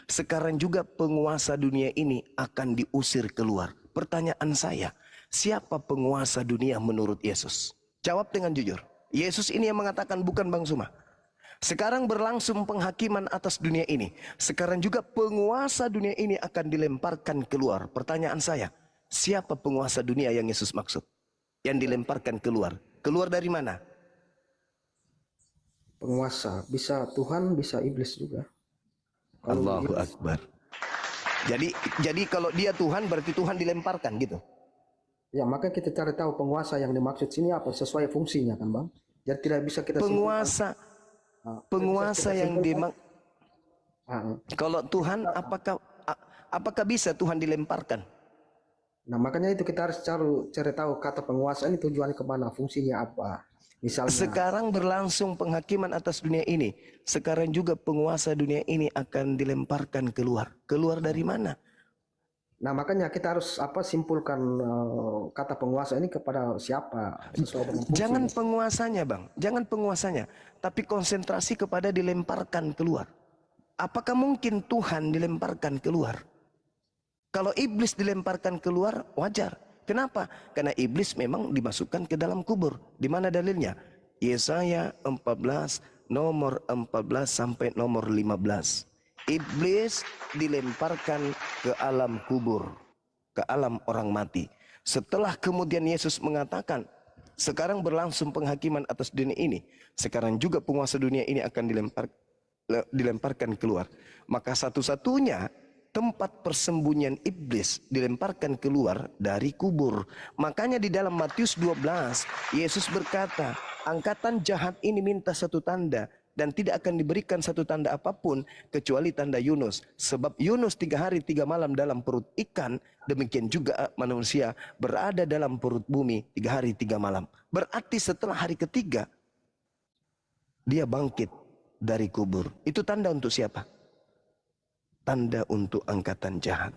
sekarang juga penguasa dunia ini akan diusir keluar. Pertanyaan saya, siapa penguasa dunia menurut Yesus? Jawab dengan jujur. Yesus ini yang mengatakan, bukan Bang Suma. Sekarang berlangsung penghakiman atas dunia ini. Sekarang juga penguasa dunia ini akan dilemparkan keluar. Pertanyaan saya, siapa penguasa dunia yang Yesus maksud? Yang dilemparkan keluar. Keluar dari mana? Penguasa, bisa Tuhan, bisa iblis juga. Allahu Akbar. Jadi kalau dia Tuhan, berarti Tuhan dilemparkan gitu. Ya, maka kita cari tahu penguasa yang dimaksud sini apa, sesuai fungsinya kan Bang. Jadi tidak bisa kita penguasa yang kalau Tuhan, apakah bisa Tuhan dilemparkan? Nah, makanya itu kita harus cari tahu kata penguasa ini tujuan kemana, fungsinya apa. Misalnya, sekarang berlangsung penghakiman atas dunia ini. Sekarang juga penguasa dunia ini akan dilemparkan keluar. Keluar dari mana? Nah, makanya kita harus simpulkan kata penguasa ini kepada siapa. Jangan penguasanya Bang, jangan penguasanya. Tapi konsentrasi kepada dilemparkan keluar. Apakah mungkin Tuhan dilemparkan keluar? Kalau iblis dilemparkan keluar, wajar. Kenapa? Karena iblis memang dimasukkan ke dalam kubur. Di mana dalilnya? Yesaya 14, nomor 14 sampai nomor 15. Iblis dilemparkan ke alam kubur, ke alam orang mati. Setelah kemudian Yesus mengatakan, sekarang berlangsung penghakiman atas dunia ini. Sekarang juga penguasa dunia ini akan dilemparkan keluar. Maka satu-satunya tempat persembunyian iblis dilemparkan keluar dari kubur. Makanya di dalam Matius 12, Yesus berkata, angkatan jahat ini minta satu tanda, dan tidak akan diberikan satu tanda apapun kecuali tanda Yunus. Sebab Yunus 3 hari 3 malam dalam perut ikan, demikian juga manusia berada dalam perut bumi 3 hari 3 malam. Berarti setelah hari ketiga, dia bangkit dari kubur. Itu tanda untuk siapa? Tanda untuk angkatan jahat.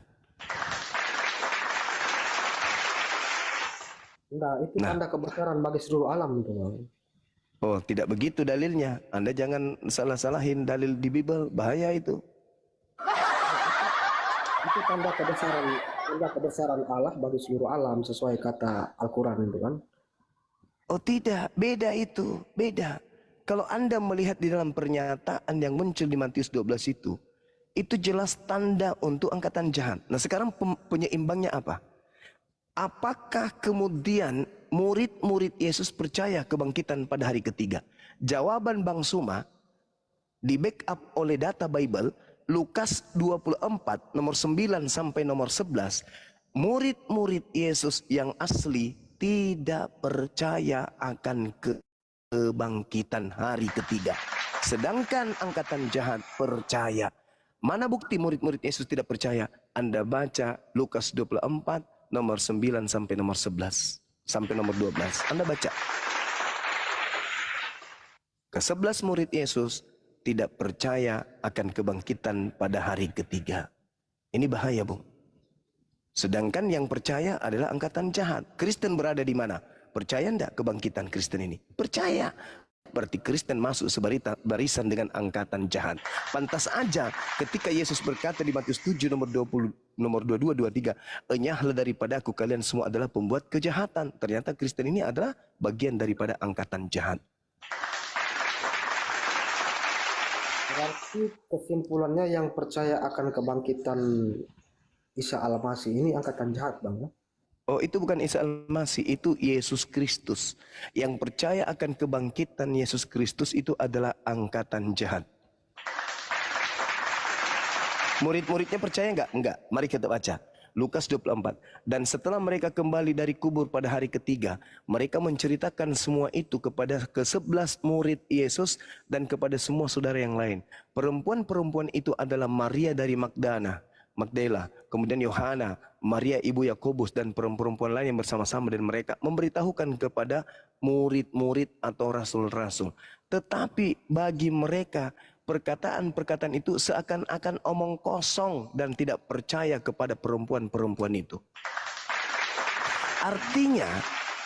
Nah, itu tanda kebesaran bagi seluruh alam itu. Oh, tidak begitu dalilnya. Anda jangan salah-salahin dalil di Bible, bahaya itu. Itu tanda kebesaran Allah bagi seluruh alam sesuai kata Al-Qur'an itu kan. Oh tidak, beda itu, beda. Kalau Anda melihat di dalam pernyataan yang muncul di Matius 12 itu jelas tanda untuk angkatan jahat. Nah sekarang penyeimbangnya apa? Apakah kemudian murid-murid Yesus percaya kebangkitan pada hari ketiga? Jawaban Bang Suma di backup oleh data Bible, Lukas 24 nomor 9 sampai nomor 11. Murid-murid Yesus yang asli tidak percaya akan kebangkitan hari ketiga. Sedangkan angkatan jahat percaya. Mana bukti murid-murid Yesus tidak percaya? Anda baca Lukas 24 nomor 9 sampai nomor 11 sampai nomor 12. Anda baca. Ke-11 murid Yesus tidak percaya akan kebangkitan pada hari ketiga. Ini bahaya, Bung. Sedangkan yang percaya adalah angkatan jahat. Kristen berada di mana? Percaya enggak kebangkitan Kristen ini? Percaya. Berarti Kristen masuk sebarisan dengan angkatan jahat. Pantas aja ketika Yesus berkata di Matius 7 nomor 20, nomor 22, 23, enyahlah daripadaku kalian semua adalah pembuat kejahatan. Ternyata Kristen ini adalah bagian daripada angkatan jahat. Berarti kesimpulannya yang percaya akan kebangkitan Isa Al-Masih ini angkatan jahat, Bang ya? Oh, itu bukan Isa Al-Masih, itu Yesus Kristus. Yang percaya akan kebangkitan Yesus Kristus itu adalah angkatan jahat. Murid-muridnya percaya enggak? Enggak. Mari kita baca. Lukas 24. Dan setelah mereka kembali dari kubur pada hari ketiga, mereka menceritakan semua itu kepada ke-11 murid Yesus dan kepada semua saudara yang lain. Perempuan-perempuan itu adalah Maria dari Magdala, kemudian Yohana, Maria ibu Yakobus dan perempuan lain yang bersama-sama, dan mereka memberitahukan kepada murid-murid atau rasul-rasul. Tetapi bagi mereka perkataan-perkataan itu seakan-akan omong kosong dan tidak percaya kepada perempuan-perempuan itu.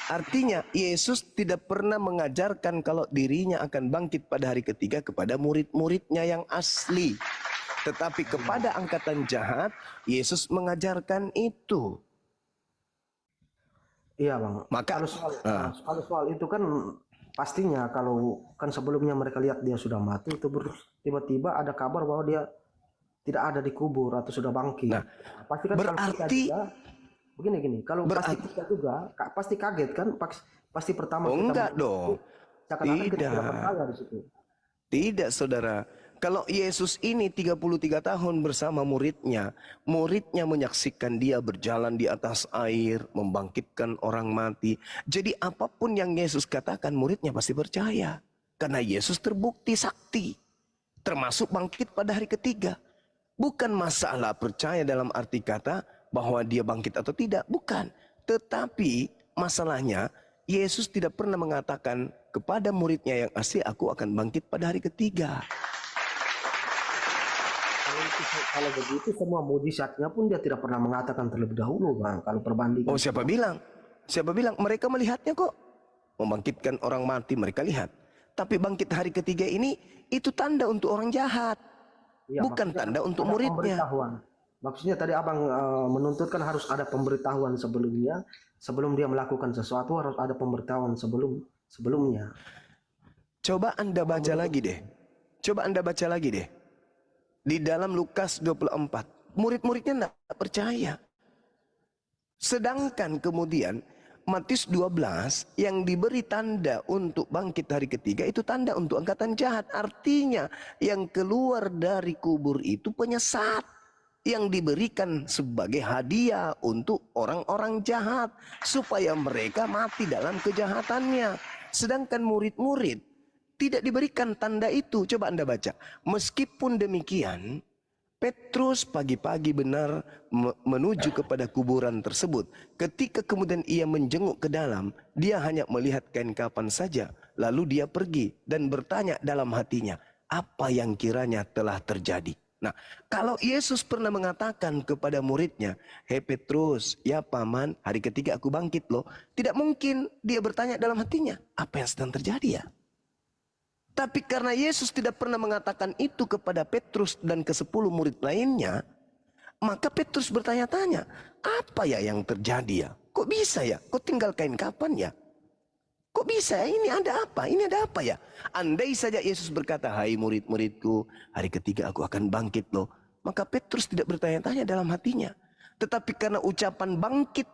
Artinya Yesus tidak pernah mengajarkan kalau dirinya akan bangkit pada hari ketiga kepada murid-muridnya yang asli. Tetapi kepada angkatan jahat, Yesus mengajarkan itu. Iya bang. Maka Kalau soal itu kan pastinya kalau kan sebelumnya mereka lihat dia sudah mati, itu tiba-tiba ada kabar bahwa dia tidak ada di kubur atau sudah bangkit. Nah, Pasti kan kalau kita berarti juga begini, kalau pasti kita juga pasti kaget kan, pasti pertama kita enggak dong. seakan-akan kita tidak percaya di situ. Tidak, saudara. Kalau Yesus ini 33 tahun bersama muridnya, muridnya menyaksikan dia berjalan di atas air, membangkitkan orang mati. Jadi apapun yang Yesus katakan, muridnya pasti percaya. Karena Yesus terbukti sakti, termasuk bangkit pada hari ketiga. Bukan masalah percaya dalam arti kata bahwa dia bangkit atau tidak, bukan. Tetapi masalahnya, Yesus tidak pernah mengatakan kepada muridnya yang asli, aku akan bangkit pada hari ketiga. Kalau begitu semua mujizatnya pun dia tidak pernah mengatakan terlebih dahulu bang. Kalau perbandingan. Oh, siapa bilang? Siapa bilang? Mereka melihatnya kok. Membangkitkan orang mati mereka lihat. Tapi bangkit hari ketiga ini, itu tanda untuk orang jahat. Ya, bukan tanda untuk muridnya. Maksudnya tadi abang menuntutkan harus ada pemberitahuan sebelumnya. Sebelum dia melakukan sesuatu harus ada pemberitahuan sebelumnya. Coba Anda baca lagi deh. Coba Anda baca lagi deh. Di dalam Lukas 24. Murid-muridnya tidak percaya. Sedangkan kemudian Matius 12 yang diberi tanda untuk bangkit hari ketiga itu tanda untuk angkatan jahat. Artinya yang keluar dari kubur itu penyesat. Yang diberikan sebagai hadiah untuk orang-orang jahat. Supaya mereka mati dalam kejahatannya. Sedangkan murid-murid tidak diberikan tanda itu. Coba Anda baca. Meskipun demikian, Petrus pagi-pagi benar menuju kepada kuburan tersebut. Ketika kemudian ia menjenguk ke dalam, dia hanya melihat kain kafan saja. Lalu dia pergi dan bertanya dalam hatinya, apa yang kiranya telah terjadi. Nah, kalau Yesus pernah mengatakan kepada muridnya, hei Petrus, ya paman, hari ketiga aku bangkit loh. Tidak mungkin dia bertanya dalam hatinya, apa yang sedang terjadi ya? Tapi karena Yesus tidak pernah mengatakan itu kepada Petrus dan ke-10 murid lainnya, maka Petrus bertanya-tanya, apa ya yang terjadi ya? Kok bisa ya? Kok tinggal kain kapan ya? Kok bisa ya? Ini ada apa? Ini ada apa ya? Andai saja Yesus berkata, hai murid-muridku, hari ketiga aku akan bangkit loh. Maka Petrus tidak bertanya-tanya dalam hatinya. Tetapi karena ucapan bangkit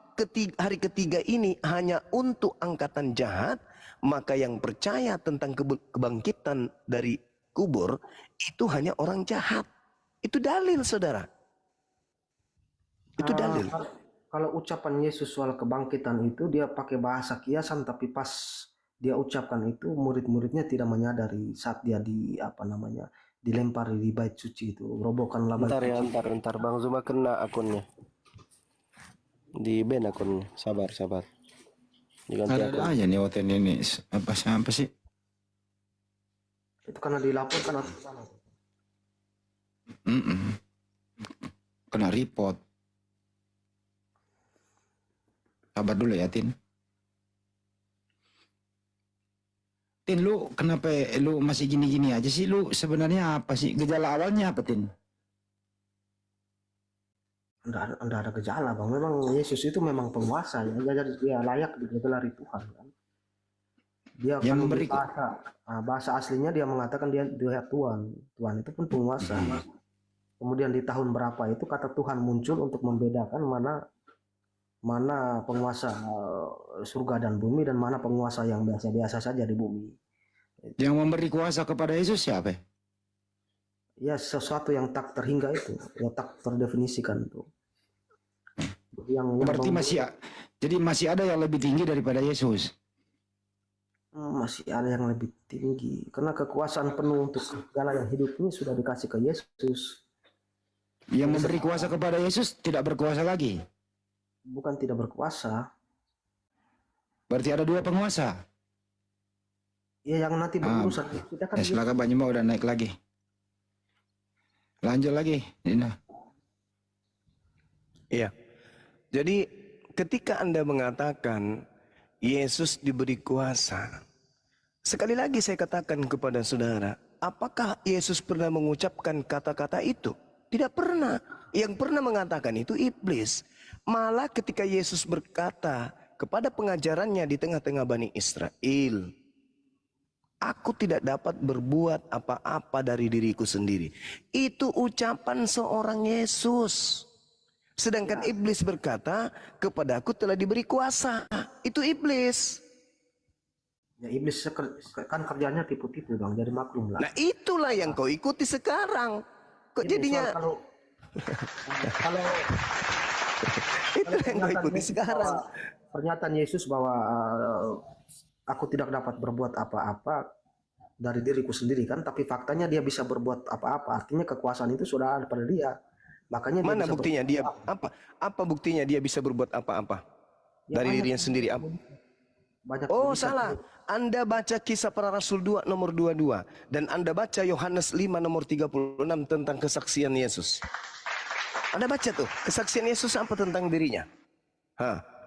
hari ketiga ini hanya untuk angkatan jahat, maka yang percaya tentang kebangkitan dari kubur itu hanya orang jahat. Itu dalil, saudara. Itu dalil. Kalau ucapan Yesus soal kebangkitan itu dia pakai bahasa kiasan, tapi pas dia ucapkan itu murid-muridnya tidak menyadari saat dia dilempar di bait suci itu, robohkanlah bait suci. Ntar Bang Zuma kena akunnya. Di ban akunnya. Sabar. Diganti Ada akun. aja nih hotel ini apa sih? Itu karena dilaporkan atau sana. Kena report. Sabar dulu ya Tin. Tin, lu kenapa lu masih gini-gini aja sih? Lu sebenarnya apa sih? Gejala awalnya apa, Tin? Enggak ada gejala bang. Memang Yesus itu memang penguasa ya. Jadi dia layak digelari Tuhan kan. Dia Yang kan memberi bahasa aslinya dia mengatakan dia Tuhan. Tuhan itu pun penguasa. Kemudian di tahun berapa itu kata Tuhan muncul untuk membedakan mana penguasa surga dan bumi dan mana penguasa yang biasa-biasa saja di bumi. Yang memberi kuasa kepada Yesus siapa? Ya sesuatu yang tak terhingga itu, yang tak terdefinisikan itu. Berarti masih ada yang lebih tinggi daripada Yesus. Masih ada yang lebih tinggi karena kekuasaan penuh untuk segala yang hidup ini sudah dikasih ke Yesus. Yang memberi kuasa kepada Yesus tidak berkuasa lagi. Bukan tidak berkuasa. Berarti ada dua penguasa. Ya yang nanti berurusan. Kita kan silakan Pak Nyuma udah naik lagi. Lanjut lagi, Dina. Iya. Jadi ketika Anda mengatakan Yesus diberi kuasa, sekali lagi saya katakan kepada saudara, Apakah Yesus pernah mengucapkan kata-kata itu? Tidak pernah. Yang pernah mengatakan itu iblis. Malah ketika Yesus berkata kepada pengajarannya di tengah-tengah Bani Israel, aku tidak dapat berbuat apa-apa dari diriku sendiri. Itu ucapan seorang Yesus. Sedangkan iblis berkata, kepadaku telah diberi kuasa. Itu iblis. Ya iblis kan kerjanya tipu-tipu Bang, jadi maklum lah. Nah itulah yang kau ikuti sekarang. Kok Ini jadinya soal kalau itulah yang kau ikuti sekarang. Pernyataan Yesus bahwa aku tidak dapat berbuat apa-apa dari diriku sendiri kan, tapi faktanya dia bisa berbuat apa-apa. Artinya kekuasaan itu sudah ada pada dia. Makanya dia Mana bisa buktinya dia apa? Apa buktinya dia bisa berbuat apa-apa Ya, dari banyak dirinya sendiri? banyak Oh bisa. salah. Anda baca Kisah Para Rasul 2 nomor 22 dan Anda baca Yohanes 5 nomor 36 tentang kesaksian Yesus. Anda baca tuh kesaksian Yesus apa tentang dirinya.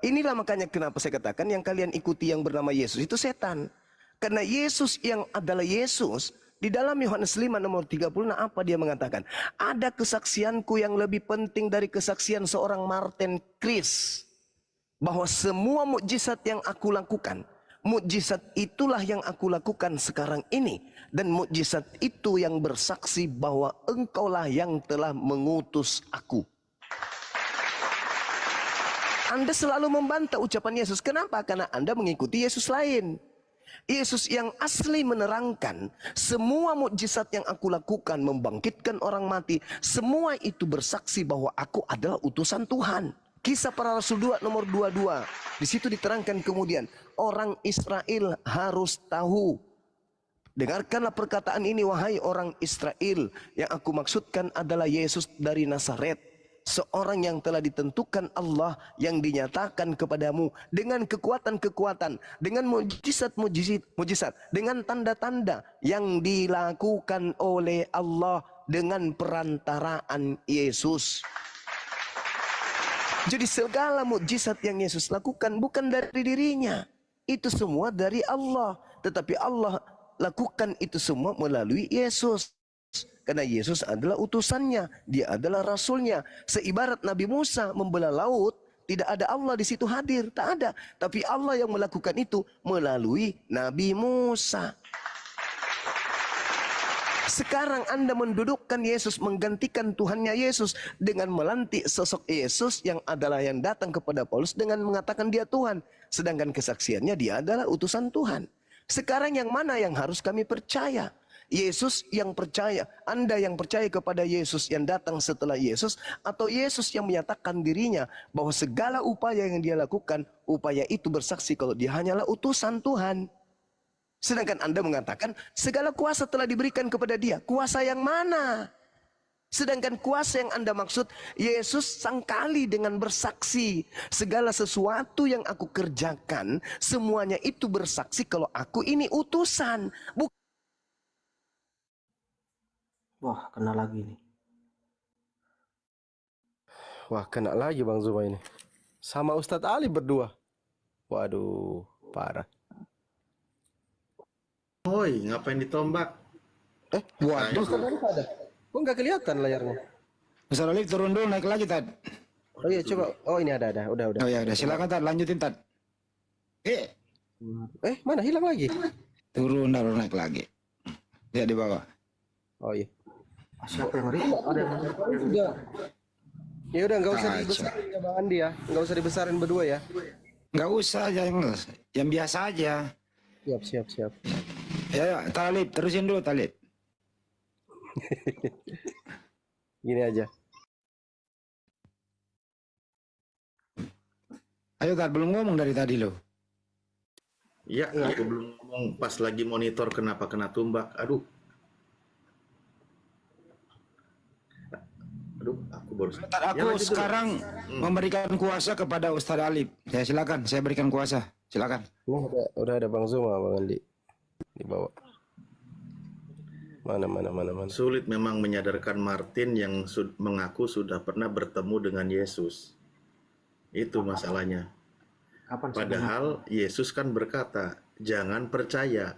Inilah makanya kenapa saya katakan yang kalian ikuti yang bernama Yesus itu setan. Karena Yesus yang adalah Yesus di dalam Yohanes 5 nomor 36 apa dia mengatakan? Ada kesaksianku yang lebih penting dari kesaksian seorang Martin Chris. Bahwa semua mukjizat yang aku lakukan, mukjizat itulah yang aku lakukan sekarang ini. Dan mukjizat itu yang bersaksi bahwa engkaulah yang telah mengutus aku. Anda selalu membantah ucapan Yesus. Kenapa? Karena Anda mengikuti Yesus lain. Yesus yang asli menerangkan semua mukjizat yang aku lakukan, membangkitkan orang mati, semua itu bersaksi bahwa aku adalah utusan Tuhan. Kisah Para Rasul 2 nomor 22. Di situ diterangkan kemudian orang Israel harus tahu. Dengarkanlah perkataan ini wahai orang Israel. Yang aku maksudkan adalah Yesus dari Nazaret. Seorang yang telah ditentukan Allah, yang dinyatakan kepadamu dengan kekuatan-kekuatan, dengan mujizat, dengan tanda-tanda yang dilakukan oleh Allah dengan perantaraan Yesus. Jadi segala mukjizat yang Yesus lakukan bukan dari dirinya. Itu semua dari Allah. Tetapi Allah lakukan itu semua melalui Yesus. Karena Yesus adalah utusannya. Dia adalah rasulnya. Seibarat Nabi Musa membelah laut, tidak ada Allah di situ hadir. Tak ada. Tapi Allah yang melakukan itu melalui Nabi Musa. Sekarang Anda mendudukkan Yesus, menggantikan Tuhannya Yesus dengan melantik sosok Yesus yang adalah yang datang kepada Paulus dengan mengatakan dia Tuhan. Sedangkan kesaksiannya dia adalah utusan Tuhan. Sekarang yang mana yang harus kami percaya? Yesus yang percaya, Anda yang percaya kepada Yesus yang datang setelah Yesus, atau Yesus yang menyatakan dirinya bahwa segala upaya yang dia lakukan, upaya itu bersaksi kalau dia hanyalah utusan Tuhan. Sedangkan Anda mengatakan segala kuasa telah diberikan kepada dia. Kuasa yang mana? Sedangkan kuasa yang Anda maksud, Yesus sangkali dengan bersaksi. Segala sesuatu yang aku kerjakan, semuanya itu bersaksi kalau aku ini utusan. Wah, kena lagi nih. Wah, kena lagi Bang Zuma ini. Sama Ustadz Ali berdua. Waduh, parah. Woi, ngapain ditombak? Waduh, Ustadz Ali ada. Kok nggak kelihatan layarnya? Ustaz Alif turun dulu, naik lagi Tad. Oh iya, coba. Oh ini ada. Udah. Oh ya udah, silakan Tad, lanjutin Tad. Mana hilang lagi? Turun lalu naik lagi. Lihat di bawah. Oh iya. Siapa yang ngeri? Ada yang ngeri? Udah. Ya udah, nggak usah Kacau. dibesarin ya Bang Andi ya. Nggak usah dibesarin berdua ya. Nggak usah, yang biasa aja. Siap. Ya, Talib, terusin dulu Talib. Gini aja. Ayo Tad, belum ngomong dari tadi lo. Iya, aku belum ngomong pas lagi monitor kenapa kena tumbak. Aduh, aku baru. Tad, aku lanjut dulu. sekarang memberikan kuasa kepada Ustadz Alif. Ya silakan, saya berikan kuasa. Silakan. Ini udah ada Bang Zuma, Bang Andi. Di bawah. Mana. Sulit memang menyadarkan Martin yang mengaku sudah pernah bertemu dengan Yesus. Itu masalahnya. Kapan Padahal Yesus kan berkata, jangan percaya.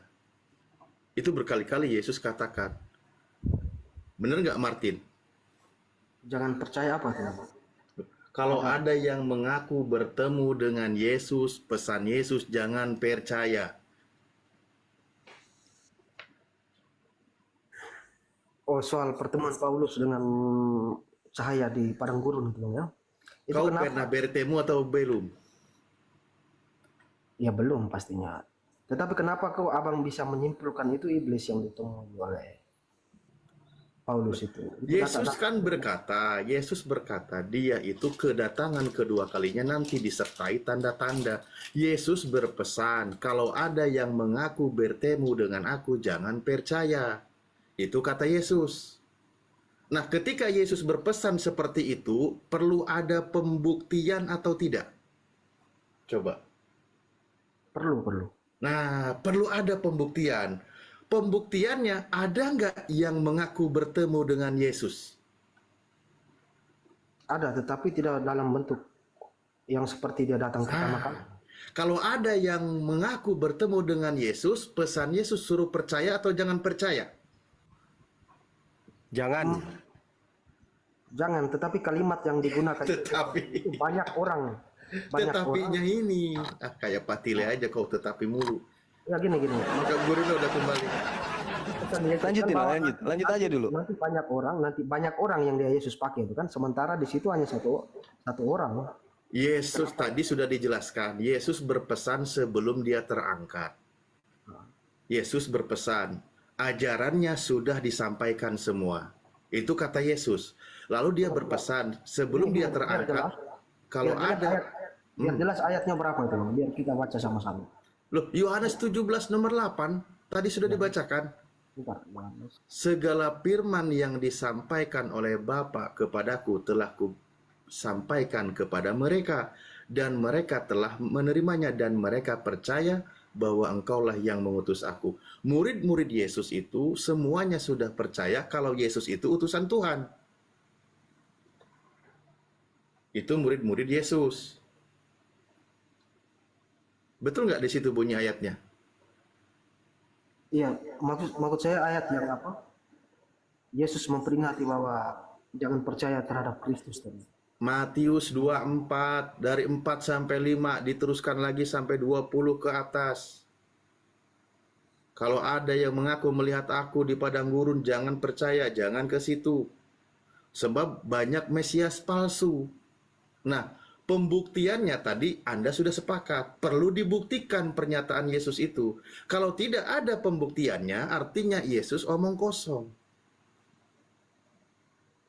Itu berkali-kali Yesus katakan. Benar nggak Martin? Jangan percaya apa tuh? Kalau ada yang mengaku bertemu dengan Yesus, pesan Yesus jangan percaya. Oh, soal pertemuan Paulus dengan cahaya di padang gurun itu ya. Itu Kau kenapa? pernah bertemu atau belum? Ya belum pastinya. Tetapi kenapa kau abang bisa menyimpulkan itu iblis yang ditemui oleh Paulus itu? Yesus berkata, dia itu kedatangan kedua kalinya nanti disertai tanda-tanda. Yesus berpesan, kalau ada yang mengaku bertemu dengan aku, jangan percaya. Itu kata Yesus. Nah, ketika Yesus berpesan seperti itu, perlu ada pembuktian atau tidak? Coba. Perlu. Nah, perlu ada pembuktian. Pembuktiannya, ada nggak yang mengaku bertemu dengan Yesus? Ada, tetapi tidak dalam bentuk yang seperti dia datang pertama kali. Kalau ada yang mengaku bertemu dengan Yesus, pesan Yesus suruh percaya atau jangan percaya? Jangan. Jangan, tetapi kalimat yang digunakan Tetapi. itu banyak orang. Tetapinya ini. Kayak Patile aja kau tetapi mulu. Ya gini. Maka gurunya udah kembali. Lanjut aja dulu. Nanti banyak orang yang dia Yesus pakai itu kan. Sementara di situ hanya satu orang. Yesus tadi sudah dijelaskan. Yesus berpesan sebelum dia terangkat. Yesus berpesan. Ajarannya sudah disampaikan semua. Itu kata Yesus. Lalu dia berpesan sebelum dia terangkat. Kalau ada. Biar jelas ayatnya berapa itu. Biar kita baca sama-sama. Loh, Yohanes 17 nomor 8. Tadi sudah dibacakan. Bentar, Yohanes. Segala firman yang disampaikan oleh Bapa kepadaku telah kusampaikan kepada mereka. Dan mereka telah menerimanya dan mereka percaya bahwa engkaulah yang mengutus aku. Murid-murid Yesus itu semuanya sudah percaya kalau Yesus itu utusan Tuhan. Itu murid-murid Yesus. Betul nggak di situ bunyi ayatnya? Iya, maksud saya ayat yang apa? Yesus memperingati bahwa jangan percaya terhadap Kristus tadi. Matius 24 dari 4 sampai 5 diteruskan lagi sampai 20 ke atas. Kalau ada yang mengaku melihat aku di padang gurun, jangan percaya, jangan ke situ. Sebab banyak Mesias palsu. Nah, pembuktiannya tadi Anda sudah sepakat. Perlu dibuktikan pernyataan Yesus itu. Kalau tidak ada pembuktiannya, artinya Yesus omong kosong.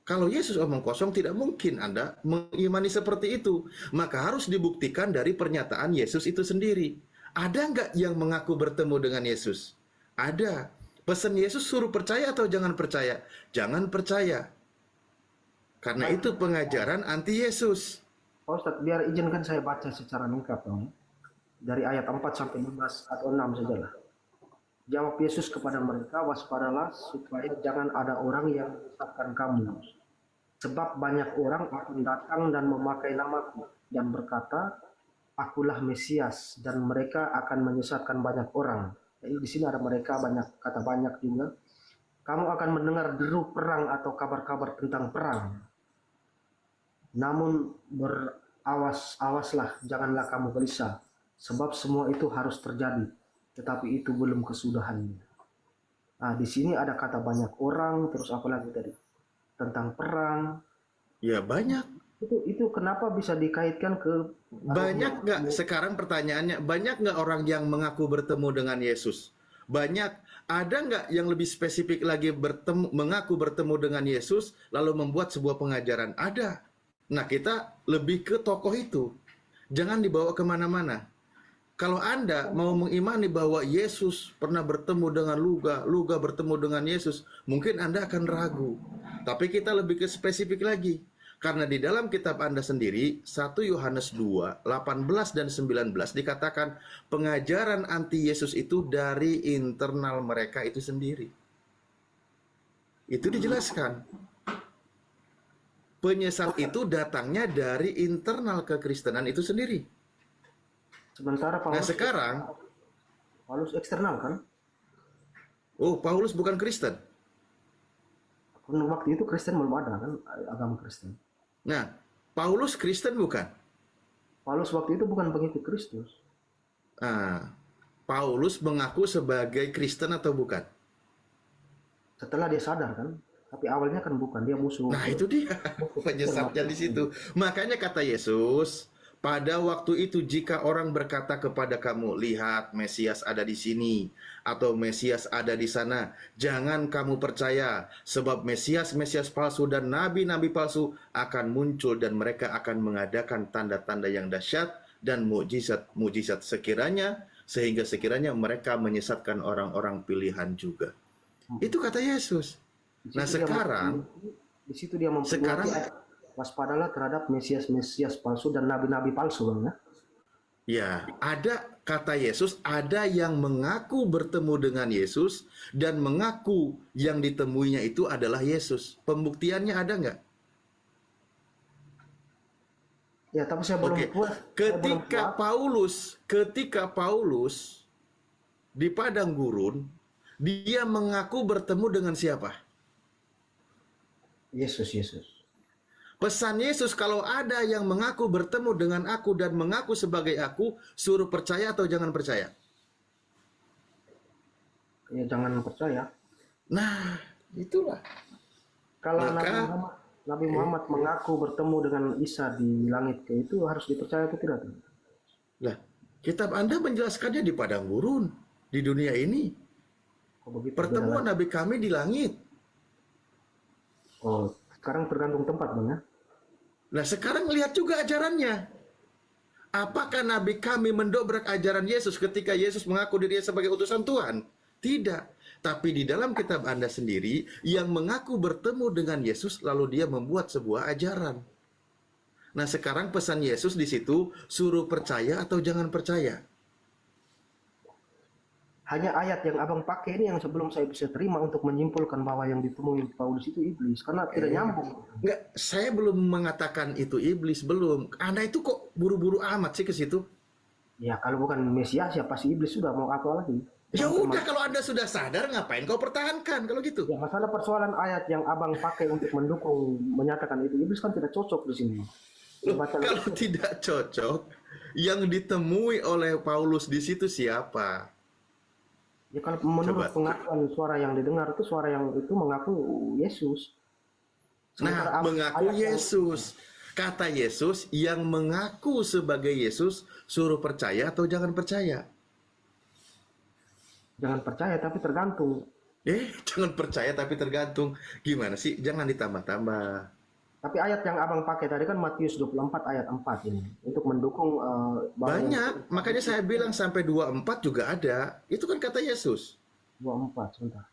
Kalau Yesus omong kosong, tidak mungkin Anda mengimani seperti itu. Maka harus dibuktikan dari pernyataan Yesus itu sendiri. Ada nggak yang mengaku bertemu dengan Yesus? Ada. Pesan Yesus suruh percaya atau jangan percaya? Jangan percaya. Karena itu pengajaran anti Yesus. Pak Ustadz, biar izinkan saya baca secara lengkap dong. Dari ayat 4 sampai 5 atau 6 sajalah. Jawab Yesus kepada mereka, waspadalah supaya jangan ada orang yang menyesatkan kamu. Sebab banyak orang akan datang dan memakai namaku dan berkata, akulah Mesias, dan mereka akan menyesatkan banyak orang. Jadi di sini ada mereka banyak, kata banyak juga. Kamu akan mendengar deru perang atau kabar-kabar tentang perang. Namun awaslah, janganlah kamu gelisah, sebab semua itu harus terjadi, tetapi itu belum kesudahannya. Nah, di sini ada kata banyak orang, terus apa lagi tadi? Tentang perang. Ya banyak. Itu kenapa bisa dikaitkan ke Banyak nggak? Sekarang pertanyaannya, banyak nggak orang yang mengaku bertemu dengan Yesus? Banyak. Ada nggak yang lebih spesifik lagi mengaku bertemu dengan Yesus, lalu membuat sebuah pengajaran? Ada. Nah, kita lebih ke tokoh itu. Jangan dibawa kemana-mana. Kalau Anda mau mengimani bahwa Yesus pernah bertemu dengan Luga bertemu dengan Yesus, mungkin Anda akan ragu. Tapi kita lebih ke spesifik lagi. Karena di dalam kitab Anda sendiri, 1 Yohanes 2, 18 dan 19 dikatakan pengajaran anti Yesus itu dari internal mereka itu sendiri. Itu dijelaskan. Penyesat itu datangnya dari internal kekristenan itu sendiri. sementara Nah sekarang, Paulus eksternal kan? Oh, Paulus bukan Kristen. Waktu itu Kristen belum ada kan, agama Kristen. Nah, Paulus Kristen bukan? Paulus waktu itu bukan pengikut Kristus. Ah, Paulus mengaku sebagai Kristen atau bukan? Setelah dia sadar kan, tapi awalnya kan bukan, dia musuh. Nah, itu dia penyesatnya di situ. Makanya kata Yesus, pada waktu itu jika orang berkata kepada kamu, lihat Mesias ada di sini atau Mesias ada di sana, jangan kamu percaya, sebab Mesias palsu dan nabi-nabi palsu akan muncul dan mereka akan mengadakan tanda-tanda yang dahsyat dan mukjizat sehingga sekiranya mereka menyesatkan orang-orang pilihan juga. Itu kata Yesus. Nah, sekarang di situ dia sekarang waspadalah terhadap Mesias palsu dan nabi-nabi palsu, Bang, ya. ya, ada kata Yesus, ada yang mengaku bertemu dengan Yesus dan mengaku yang ditemuinya itu adalah Yesus. Pembuktiannya ada nggak? Ya, tapi saya belum Oke. puas. Ketika Paulus di padang gurun, dia mengaku bertemu dengan siapa? Yesus. Pesan Yesus, kalau ada yang mengaku bertemu dengan aku dan mengaku sebagai aku, suruh percaya atau jangan percaya? Ya, jangan percaya. Nah, itulah. Kalau Maka, Nabi Muhammad mengaku bertemu dengan Isa di langit, itu harus dipercaya atau tidak? lah, kitab Anda menjelaskannya di padang gurun, di dunia ini. Oh, begitu. Pertemuan Nabi kami di langit. Oh, sekarang tergantung tempat, Bang, ya. Nah, sekarang lihat juga ajarannya. Apakah Nabi kami mendobrak ajaran Yesus ketika Yesus mengaku dirinya sebagai utusan Tuhan? Tidak. Tapi di dalam kitab Anda sendiri, yang mengaku bertemu dengan Yesus, lalu dia membuat sebuah ajaran. Nah, sekarang pesan Yesus di situ, suruh percaya atau jangan percaya. Hanya ayat yang abang pakai ini yang sebelum saya bisa terima untuk menyimpulkan bahwa yang ditemui Paulus itu iblis, karena tidak nyambung. Enggak, saya belum mengatakan itu iblis, belum. Anda itu kok buru-buru amat sih ke situ? Ya, kalau bukan Mesias ya pasti iblis, sudah mau apa lagi? Ya udah, kalau Anda sudah sadar, ngapain kau pertahankan kalau gitu? Ya, masalah persoalan ayat yang abang pakai untuk mendukung menyatakan itu iblis kan tidak cocok di sini. Loh, kalau tidak cocok, yang ditemui oleh Paulus di situ siapa? Ya, kalau menurut pengakuan suara yang didengar itu suara yang itu mengaku Yesus. Nah, mengaku Yesus. Kata Yesus, yang mengaku sebagai Yesus, suruh percaya atau jangan percaya? Jangan percaya, tapi tergantung. Jangan percaya tapi tergantung. Gimana sih? Jangan ditambah-tambah. Tapi ayat yang abang pakai tadi kan Matius 24 ayat 4 ini. Untuk mendukung... Banyak. Makanya saya bilang sampai 24 juga ada. Itu kan kata Yesus. 24, sebentar.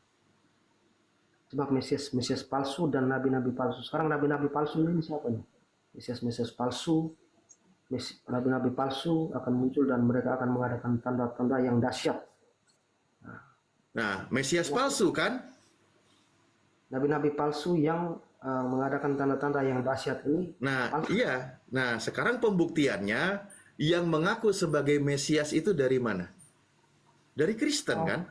Sebab Mesias palsu dan nabi-nabi palsu. Sekarang nabi-nabi palsu ini siapa nih? Mesias palsu, nabi-nabi palsu akan muncul dan mereka akan mengadakan tanda-tanda yang dahsyat. Nah, Mesias palsu kan? Nabi-nabi palsu yang mengadakan tanda-tanda yang dahsyat ini. Nah, palsu. iya. Nah, sekarang pembuktiannya, yang mengaku sebagai Mesias itu dari mana? Dari Kristen kan?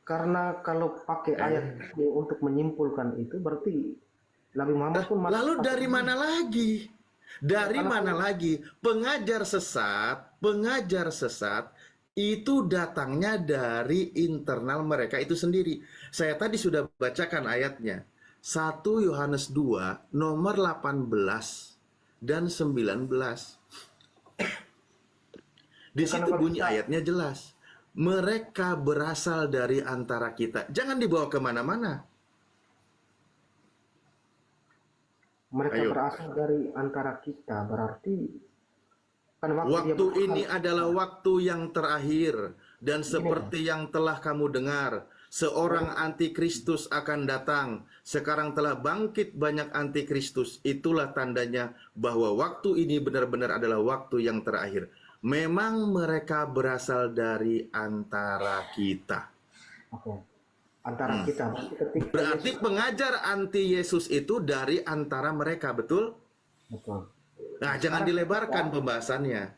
Karena kalau pakai ayat ini untuk menyimpulkan itu berarti Nabi Muhammad pun Lalu dari mana lagi? Dari mana lagi? Pengajar sesat itu datangnya dari internal mereka itu sendiri. Saya tadi sudah bacakan ayatnya. 1 Yohanes 2 nomor 18 dan 19. Di situ bunyi ayatnya jelas. Mereka berasal dari antara kita. Jangan dibawa kemana-mana. Mereka berasal dari antara kita, berarti kan waktu ini adalah waktu yang terakhir, dan seperti yang telah kamu dengar, seorang antikristus akan datang. Sekarang telah bangkit banyak antikristus. Itulah tandanya bahwa waktu ini benar-benar adalah waktu yang terakhir. Memang mereka berasal dari antara kita. Antara kita. Berarti pengajar anti Yesus itu dari antara mereka, betul? Betul. Nah, jangan dilebarkan pembahasannya.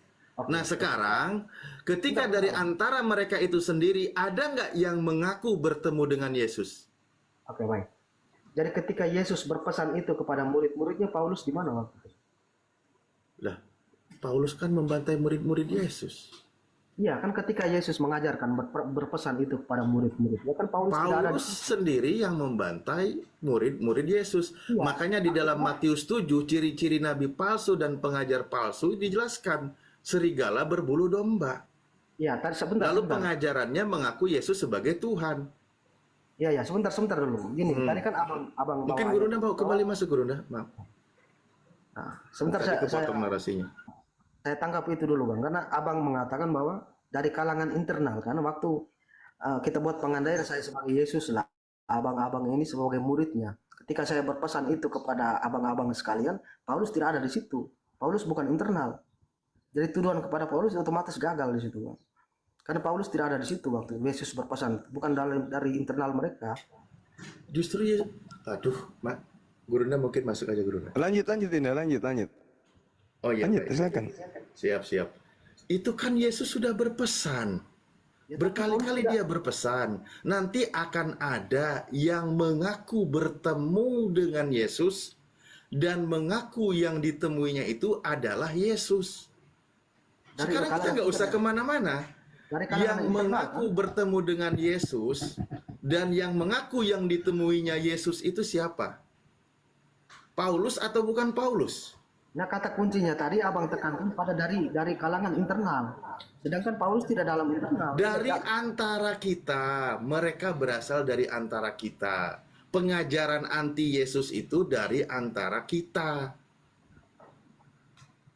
Nah sekarang, ketika dari antara mereka itu sendiri, ada nggak yang mengaku bertemu dengan Yesus? Oke, baik. Jadi ketika Yesus berpesan itu kepada murid-muridnya, Paulus di mana waktu itu? Lah, Paulus kan membantai murid-murid Yesus. Iya, kan ketika Yesus mengajarkan berpesan itu kepada murid-muridnya, kan Paulus tidak ada di Paulus sendiri yang membantai murid-murid Yesus. Iya. Makanya di dalam Matius 7, ciri-ciri nabi palsu dan pengajar palsu dijelaskan. Serigala berbulu domba. Iya, tadi sebentar. Lalu sebentar. pengajarannya mengaku Yesus sebagai Tuhan. Iya, sebentar dulu. Gini, tadi kan abang Mungkin bawa Gurunda ayat. mau kembali masuk, Gurunda. Maaf. Nah, sebentar Tadi saya kepotong narasinya. tangkap itu dulu, Bang, karena abang mengatakan bahwa dari kalangan internal, karena waktu kita buat pengandaian saya sebagai Yesus lah, abang-abang ini sebagai muridnya. Ketika saya berpesan itu kepada abang-abang sekalian, Paulus tidak ada di situ. Paulus bukan internal. Jadi tuduhan kepada Paulus otomatis gagal di situ, Bang. Karena Paulus tidak ada di situ waktu Yesus berpesan, bukan dari internal mereka. Justru ya, aduh, Mak. Gurunda mungkin masuk aja, Gurunda. Lanjut Indah, lanjut. Oh iya, Lanjut, baik. silakan. Siap. Itu kan Yesus sudah berpesan. Ya, tapi Berkali-kali Paulus dia berpesan, nanti akan ada yang mengaku bertemu dengan Yesus dan mengaku yang ditemuinya itu adalah Yesus. Dari Sekarang kita kalangan nggak usah internal. kemana-mana. Dari kalangan Yang internal, mengaku bertemu dengan Yesus dan yang mengaku yang ditemuinya Yesus itu siapa? Paulus atau bukan Paulus? Nah, kata kuncinya tadi abang tekankan pada dari kalangan internal. Sedangkan Paulus tidak dalam internal. Dari Tidak. antara kita, mereka berasal dari antara kita. Pengajaran anti Yesus itu dari antara kita.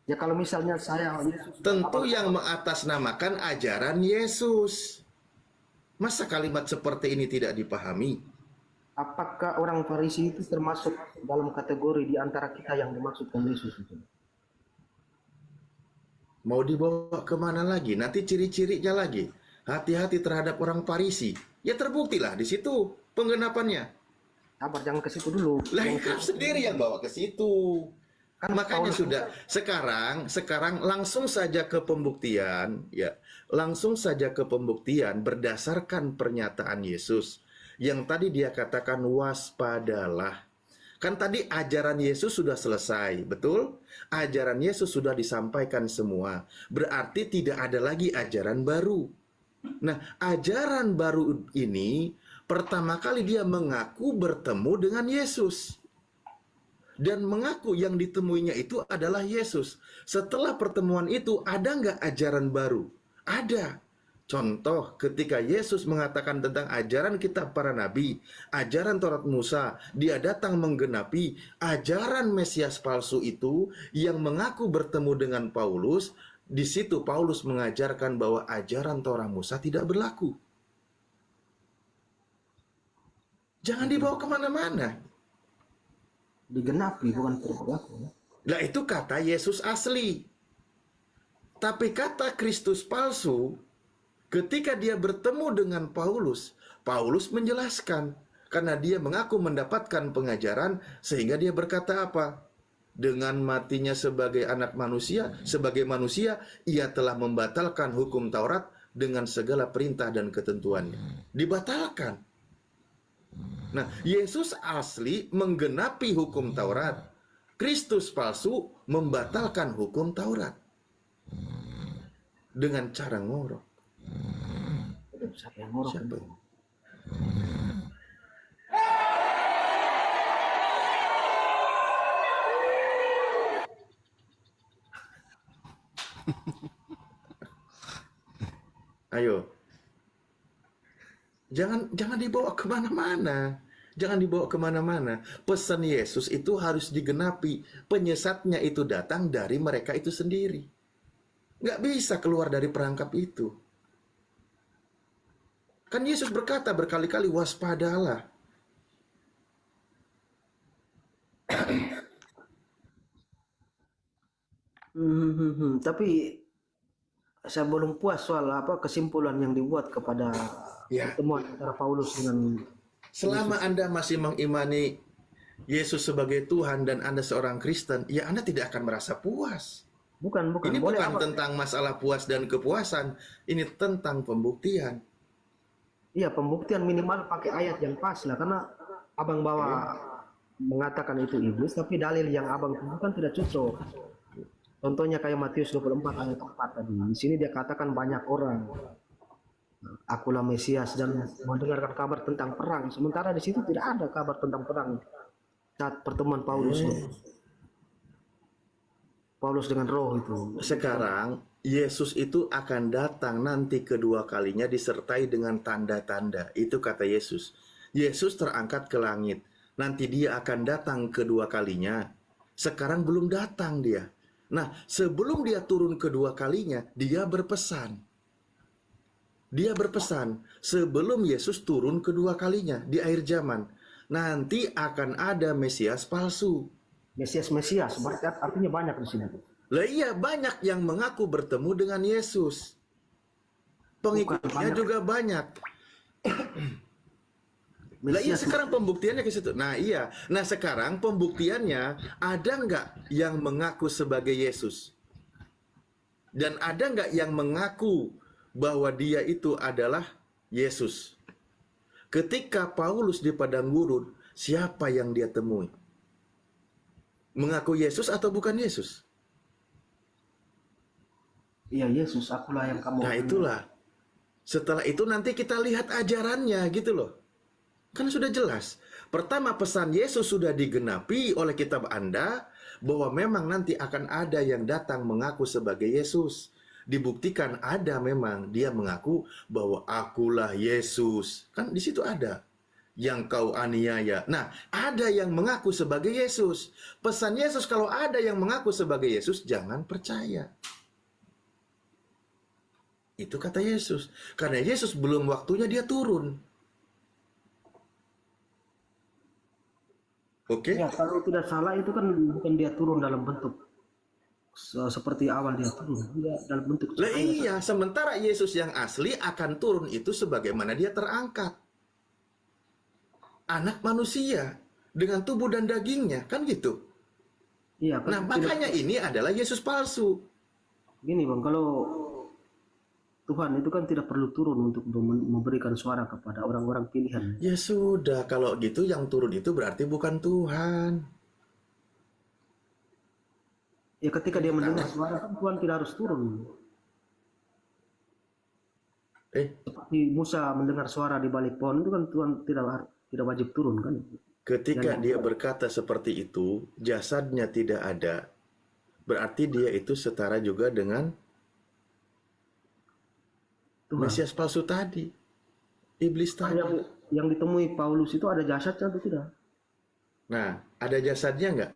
Ya kalau misalnya saya Yesus, Tentu yang mengatasnamakan ajaran Yesus. Masa kalimat seperti ini tidak dipahami? apakah orang Farisi itu termasuk dalam kategori di antara kita yang dimaksudkan Yesus itu? Mau dibawa kemana lagi? Nanti ciri-cirinya lagi. Hati-hati terhadap orang Farisi. Ya terbuktilah di situ penggenapannya. Sabar, jangan ke situ dulu. Lah kamu sendiri yang bawa ke situ. Kan Makanya Paulus sudah sekarang langsung saja ke pembuktian, ya. Langsung saja ke pembuktian berdasarkan pernyataan Yesus yang tadi dia katakan waspadalah. Kan tadi ajaran Yesus sudah selesai, betul? Ajaran Yesus sudah disampaikan semua. Berarti tidak ada lagi ajaran baru. Nah, ajaran baru ini pertama kali dia mengaku bertemu dengan Yesus. Dan mengaku yang ditemuinya itu adalah Yesus. Setelah pertemuan itu, ada nggak ajaran baru? Ada. Contoh, ketika Yesus mengatakan tentang ajaran kitab para nabi, ajaran Taurat Musa, dia datang menggenapi ajaran Mesias palsu itu yang mengaku bertemu dengan Paulus. Di situ Paulus mengajarkan bahwa ajaran Taurat Musa tidak berlaku. Jangan dibawa kemana-mana. digenapi bukan berlaku. Nah itu kata Yesus asli. Tapi kata Kristus palsu, ketika dia bertemu dengan Paulus, Paulus menjelaskan. Karena dia mengaku mendapatkan pengajaran, sehingga dia berkata apa? Dengan matinya sebagai anak manusia, sebagai manusia, ia telah membatalkan hukum Taurat dengan segala perintah dan ketentuannya. Dibatalkan. Nah, Yesus asli menggenapi hukum Taurat. Kristus palsu membatalkan hukum Taurat. Dengan cara ngorok. Siapa yang ngorok? Siapa ini? Ayo. Jangan dibawa kemana-mana. Jangan dibawa kemana-mana. Pesan Yesus itu harus digenapi. Penyesatnya itu datang dari mereka itu sendiri. Nggak bisa keluar dari perangkap itu. Kan Yesus berkata berkali-kali, waspadalah. Tapi saya belum puas soal apa kesimpulan yang dibuat kepada Ya. pertemuan antara Paulus dengan Selama Anda masih mengimani Yesus sebagai Tuhan dan Anda seorang Kristen, ya Anda tidak akan merasa puas. Bukan. Ini Boleh bukan apa? tentang masalah puas dan kepuasan, ini tentang pembuktian. Iya, pembuktian minimal pakai ayat yang pas lah, karena abang bawa mengatakan itu iblis, tapi dalil yang abang temukan tidak cocok. Contohnya kayak Matius 24 ayat 4 tadi. Di sini dia katakan banyak orang, akulah Mesias dan mendengarkan kabar tentang perang. Sementara di situ tidak ada kabar tentang perang saat pertemuan Paulus dengan Roh itu. Sekarang Yesus itu akan datang nanti kedua kalinya disertai dengan tanda-tanda. Itu kata Yesus. Yesus terangkat ke langit. Nanti dia akan datang kedua kalinya. Sekarang belum datang dia. Nah, sebelum dia turun kedua kalinya, dia berpesan. Dia berpesan, sebelum Yesus turun kedua kalinya di akhir zaman, nanti akan ada Mesias palsu. Mesias, berarti artinya banyak di sini. Lah iya, banyak yang mengaku bertemu dengan Yesus. Pengikutnya banyak. juga banyak. Lah iya, Mesias, sekarang pembuktiannya ke situ. Nah iya, nah sekarang pembuktiannya, ada nggak yang mengaku sebagai Yesus? Dan ada nggak yang mengaku bahwa dia itu adalah Yesus? Ketika Paulus di padang gurun, siapa yang dia temui? Mengaku Yesus atau bukan Yesus? iya Yesus, akulah yang kamu. Nah itulah. Setelah itu nanti kita lihat ajarannya gitu loh. Kan sudah jelas. Pertama, pesan Yesus sudah digenapi oleh kitab Anda bahwa memang nanti akan ada yang datang mengaku sebagai Yesus. Dibuktikan ada memang dia mengaku bahwa akulah Yesus. Kan di situ ada yang kau aniaya. Nah, ada yang mengaku sebagai Yesus. Pesan Yesus kalau ada yang mengaku sebagai Yesus, jangan percaya. Itu kata Yesus. Karena Yesus belum waktunya dia turun. Oke? Ya, kalau tidak salah itu kan bukan dia turun dalam bentuk seperti awal dia turun, dia dalam bentuk Lah cahaya. iya, sementara Yesus yang asli akan turun itu sebagaimana dia terangkat. Anak manusia dengan tubuh dan dagingnya, kan gitu. Iya, Nah, kan makanya ini adalah Yesus palsu. gini bang, kalau Tuhan itu kan tidak perlu turun untuk memberikan suara kepada orang-orang pilihan. Ya sudah, kalau gitu yang turun itu berarti bukan Tuhan. Ya ketika dia mendengar suara kan Tuhan tidak harus turun. Seperti Musa mendengar suara di balik pohon itu kan Tuhan tidak wajib turun kan. Ketika dia berkata seperti itu, jasadnya tidak ada, berarti dia itu setara juga dengan Tuhan. Mesias palsu tadi. Iblis tadi. Yang ditemui Paulus itu ada jasadnya atau tidak? Nah, ada jasadnya nggak?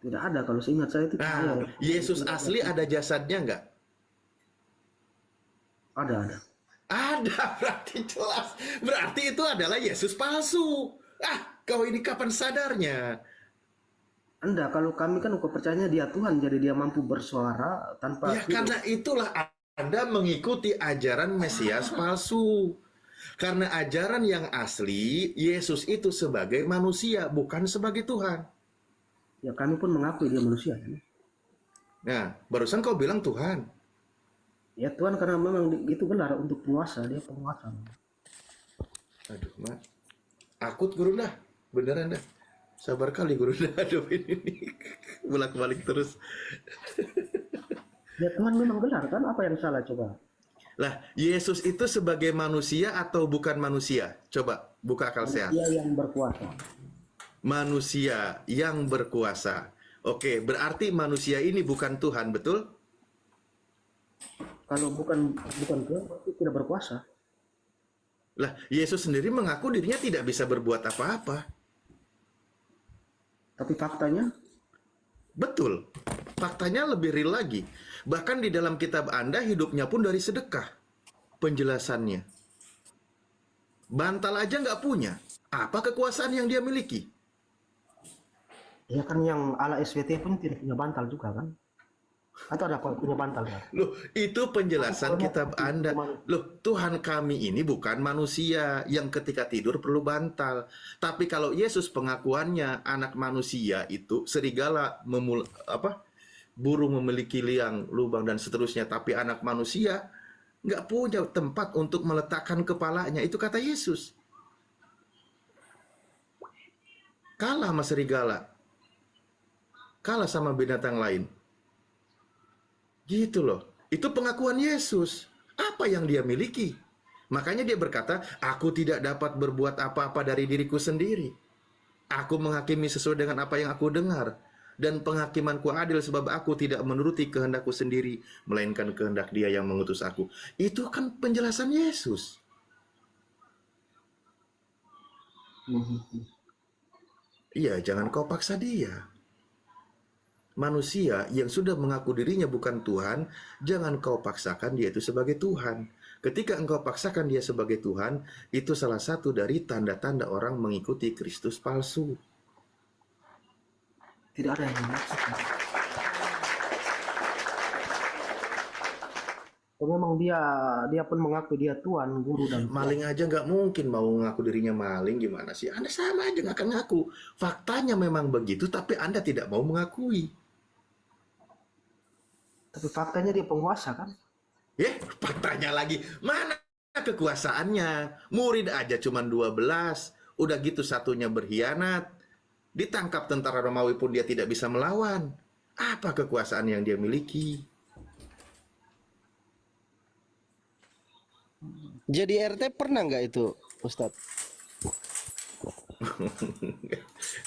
Tidak ada, kalau seingat saya itu. Nah, Yesus asli ada jasadnya nggak? Ada. Ada, berarti jelas. Berarti itu adalah Yesus palsu. Kau ini kapan sadarnya? Anda, kalau kami kan kepercayaannya dia Tuhan, jadi dia mampu bersuara tanpa. Ya, karena itulah Anda mengikuti ajaran Mesias palsu. Karena ajaran yang asli, Yesus itu sebagai manusia, bukan sebagai Tuhan. Ya kami pun mengakui dia manusia. Nah, barusan kau bilang Tuhan. Ya Tuhan, karena memang itu benar untuk penguasa, dia penguasa. Aduh, Mak. Akut guru dah. Beneran dah. Sabar kali guru dah. Aduh, ini bolak-balik terus. Ya Tuhan memang benar kan? Apa yang salah coba? Lah, Yesus itu sebagai manusia atau bukan manusia? Coba buka akal sehat. Dia yang berkuasa. Manusia yang berkuasa. Oke, berarti manusia ini bukan Tuhan, betul? Kalau bukan Tuhan, berarti tidak berkuasa. Lah, Yesus sendiri mengaku dirinya tidak bisa berbuat apa-apa. Tapi faktanya, Betul. Faktanya lebih real lagi. Bahkan di dalam kitab Anda hidupnya pun dari sedekah. Penjelasannya. Bantal aja nggak punya. Apa kekuasaan yang dia miliki? ya kan yang ala SWT pun tidak punya bantal juga kan? Atau ada punya bantal kan? Loh, itu penjelasan kitab Anda. Loh, Tuhan kami ini bukan manusia yang ketika tidur perlu bantal. Tapi kalau Yesus pengakuannya anak manusia itu serigala burung memiliki liang, lubang, dan seterusnya, tapi anak manusia nggak punya tempat untuk meletakkan kepalanya. Itu kata Yesus. Kalah sama serigala, kalah sama binatang lain. Gitu loh. Itu pengakuan Yesus. Apa yang dia miliki? Makanya dia berkata, aku tidak dapat berbuat apa-apa dari diriku sendiri. Aku menghakimi sesuai dengan apa yang aku dengar. Dan penghakimanku adil sebab aku tidak menuruti kehendakku sendiri, melainkan kehendak dia yang mengutus aku. Itu kan penjelasan Yesus. Iya, jangan kau paksa dia. Manusia yang sudah mengaku dirinya bukan Tuhan, jangan kau paksakan dia itu sebagai Tuhan. Ketika engkau paksakan dia sebagai Tuhan, itu salah satu dari tanda-tanda orang mengikuti Kristus palsu. Tidak ada yang memaksakan. Kalau memang dia pun mengaku dia Tuhan, guru dan Maling aja nggak mungkin mau ngaku dirinya maling, gimana sih? Anda sama aja nggak akan ngaku. Faktanya memang begitu, tapi Anda tidak mau mengakui. tapi faktanya dia penguasa kan? Faktanya lagi. Mana kekuasaannya? Murid aja cuma 12. Udah gitu satunya berkhianat. Ditangkap tentara Romawi pun dia tidak bisa melawan. Apa kekuasaan yang dia miliki? Jadi RT pernah nggak itu, Ustadz?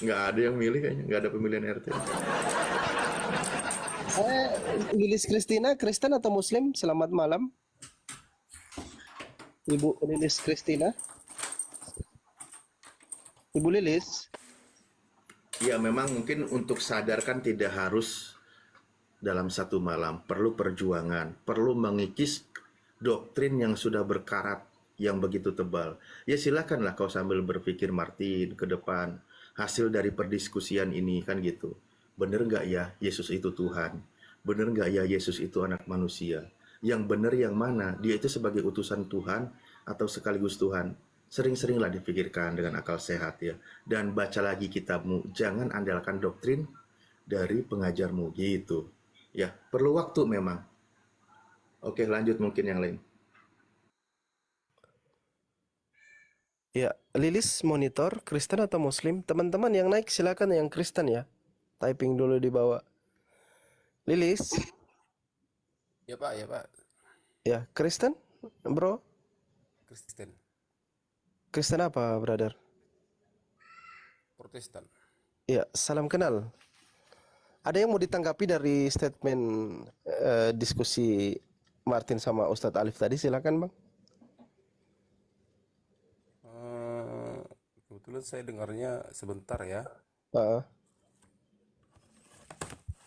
Nggak ada yang milih kayaknya. Nggak ada pemilihan RT. Lilis Kristina, Kristen atau Muslim? Selamat malam, Ibu Lilis Kristina. Ibu Lilis. Ya memang mungkin untuk sadarkan tidak harus dalam satu malam. Perlu perjuangan. Perlu mengikis doktrin yang sudah berkarat, yang begitu tebal. Ya silakanlah kau sambil berpikir Martin ke depan. Hasil dari perdiskusian ini kan gitu. Bener nggak ya Yesus itu Tuhan? Bener nggak ya Yesus itu anak manusia? Yang bener yang mana? Dia itu sebagai utusan Tuhan atau sekaligus Tuhan? Sering-seringlah dipikirkan dengan akal sehat ya. Dan baca lagi kitabmu. Jangan andalkan doktrin dari pengajarmu gitu. Ya, perlu waktu memang. Oke, lanjut mungkin yang lain. Ya, Lilis monitor Kristen atau Muslim? Teman-teman yang naik silakan yang Kristen ya. Typing dulu di bawah. Lilis. Ya Pak, ya Pak. Ya, Kristen, bro. Kristen, Kristen apa, brother? Protestan. Ya, salam kenal. Ada yang mau ditanggapi dari statement diskusi Martin sama Ustadz Alif tadi? Silakan, Bang. Kebetulan saya dengarnya sebentar ya. Heeh.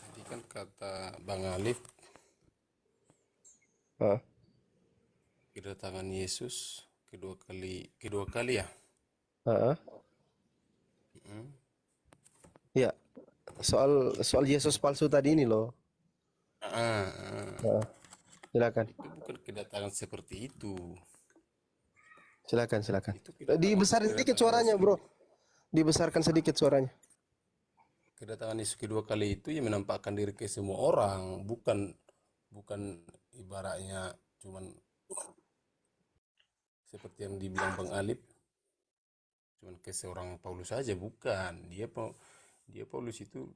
Tadi kan kata Bang Alif, Heeh. kedatangan Yesus kedua kali ya. Heeh. Ya, soal Yesus palsu tadi ini loh. Heeh. Silakan. Itu bukan kedatangan seperti itu. Silakan. Itu Dibesarin sedikit suaranya, bro. Dibesarkan sedikit suaranya. kedatangan Yesus kedua kali itu ya menampakkan diri ke semua orang, bukan ibaratnya cuman seperti yang dibilang Bang Alif, cuman ke seorang Paulus saja, bukan. Dia Paulus itu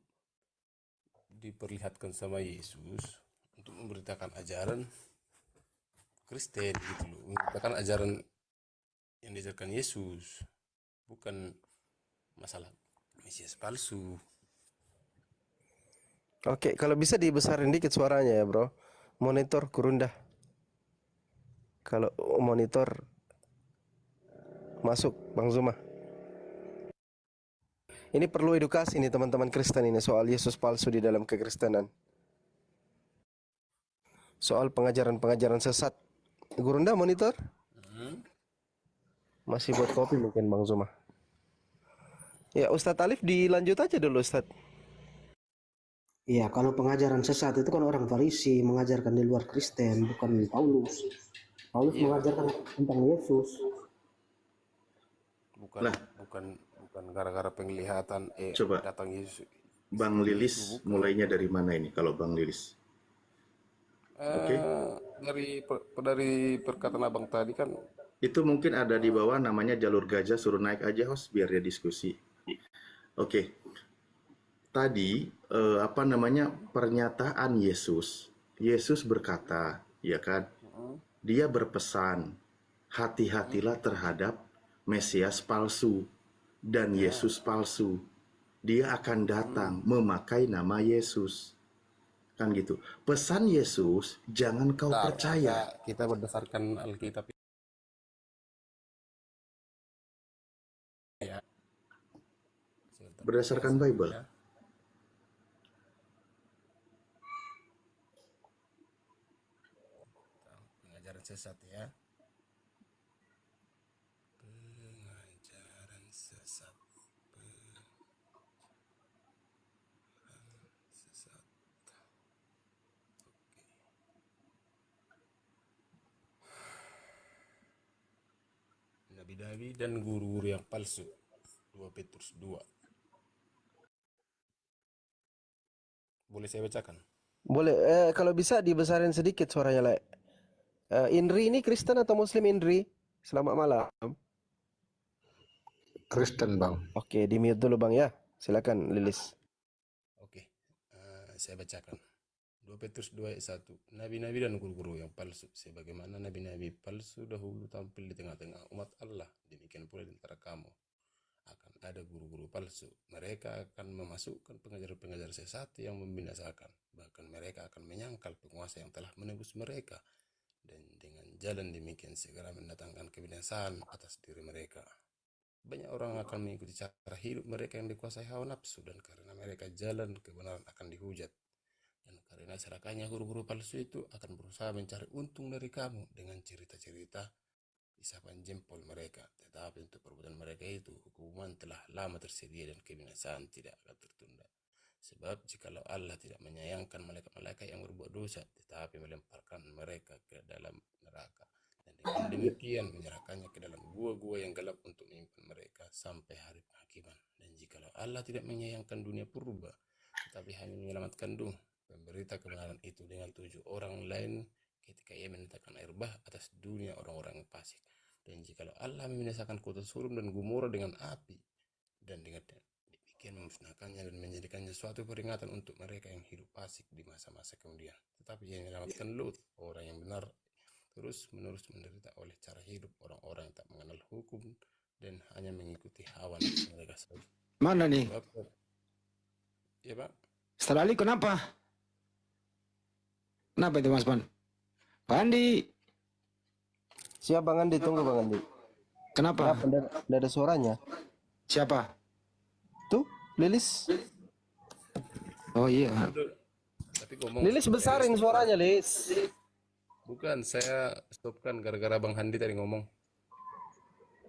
diperlihatkan sama Yesus untuk memberitakan ajaran Kristen gitu loh, memberitakan ajaran yang diajarkan Yesus, bukan masalah Mesias palsu. Oke, kalau bisa dibesarin dikit suaranya ya, bro. Monitor kurun dah. Kalau monitor masuk, Bang Zuma. Ini perlu edukasi nih teman-teman Kristen ini soal Yesus palsu di dalam kekristenan. Soal pengajaran-pengajaran sesat. Gurunda monitor? Masih buat kopi mungkin Bang Zuma. Ya, Ustadz Alif dilanjut aja dulu, Ustadz. Iya, kalau pengajaran sesat itu kan orang Farisi mengajarkan di luar Kristen, bukan Paulus. Paulus mengajarkan tentang Yesus. Bukan gara-gara penglihatan Coba. datang Yesus. Bang Lilis mulainya dari mana ini kalau Bang Lilis? Oke. Dari perkataan abang tadi kan, Itu mungkin ada di bawah namanya jalur gajah, suruh naik aja host biar dia diskusi. Oke. Tadi apa namanya pernyataan Yesus. Yesus berkata, ya kan? Dia berpesan, hati-hatilah terhadap Mesias palsu dan Yesus palsu. Dia akan datang memakai nama Yesus. Kan gitu. Pesan Yesus jangan kau bentar, percaya. kita berdasarkan Alkitab ya. Sebentar. Berdasarkan Bible. Ya. Pengajaran sesat ya. Pengajaran sesat. Sesat. Nabi-nabi dan guru-guru yang palsu. 2 Petrus 2. Boleh saya bacakan? Boleh, kalau bisa dibesarin sedikit suaranya, Le. Indri ini Kristen atau Muslim, Indri? Selamat malam. Kristen, Bang. Oke, di mute dulu Bang ya. Silakan Lilis. Oke, saya bacakan. 2 Petrus 2 ayat 1. Nabi-nabi dan guru-guru yang palsu, sebagaimana nabi-nabi palsu dahulu tampil di tengah-tengah umat Allah, demikian pula di antara kamu akan ada guru-guru palsu. Mereka akan memasukkan pengajar-pengajar sesat yang membinasakan. Bahkan mereka akan menyangkal penguasa yang telah menebus mereka. Dan dengan jalan demikian segera mendatangkan kebinasaan atas diri mereka. Banyak orang akan mengikuti cara hidup mereka yang dikuasai hawa nafsu, dan karena mereka jalan kebenaran akan dihujat. Dan karena celakanya guru-guru palsu itu akan berusaha mencari untung dari kamu dengan cerita-cerita isapan jempol mereka. Tetapi untuk perbuatan mereka itu hukuman telah lama tersedia dan kebinasaan tidak akan tertunda. Sebab jikalau Allah tidak menyayangkan malaikat-malaikat yang berbuat dosa, tetapi melemparkan mereka ke dalam neraka, dan dengan demikian menyerahkannya ke dalam gua-gua yang gelap untuk menyimpan mereka sampai hari penghakiman. Dan jikalau Allah tidak menyayangkan dunia purba, tetapi hanya menyelamatkan pemberita kebenaran itu dengan 7 orang lain ketika ia menetapkan air bah atas dunia orang-orang yang fasik. Dan jikalau Allah membinasakan kota Sodom dan Gomora dengan api, dan dengan demikian memusnahkannya dan menjadikannya suatu peringatan untuk mereka yang hidup fasik di masa-masa kemudian. Tetapi ia menyelamatkan Lut, orang yang benar, terus-menerus menderita oleh cara hidup orang-orang yang tak mengenal hukum dan hanya mengikuti hawa nafsu mereka saja. Mana nih? Ya Pak. Setelah kenapa? Kenapa itu Mas Pan? Pak Andi. Siap Bang Andi, tunggu Bang Andi. Kenapa? Nggak ada suaranya. Siapa? Tuh, Lilis. Oh iya. Tapi ngomong Lilis besarin suaranya, Lis. bukan, saya stopkan gara-gara Bang Handi tadi ngomong.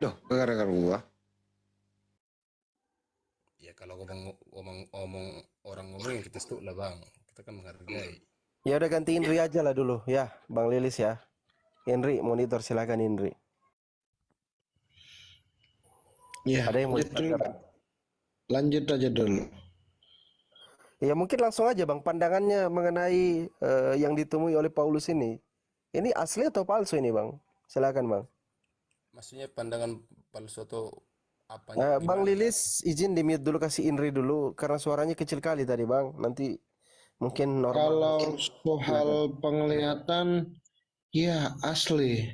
Duh, gara-gara gua. Ya kalau ngomong orang ngomong kita stop lah Bang. Kita kan menghargai. Ya udah ganti Indri aja lah dulu ya, Bang Lilis ya. Indri monitor, silakan Indri. Ya, Ada yang mau lanjut aja dulu. Ya mungkin langsung aja Bang, pandangannya mengenai yang ditemui oleh Paulus ini. Ini asli atau palsu ini Bang? Silakan Bang. Maksudnya pandangan palsu atau apanya? Bang Lilis izin di mute dulu, kasih Indri dulu karena suaranya kecil kali tadi Bang. Nanti mungkin normal. Kalau soal penglihatan, ya asli.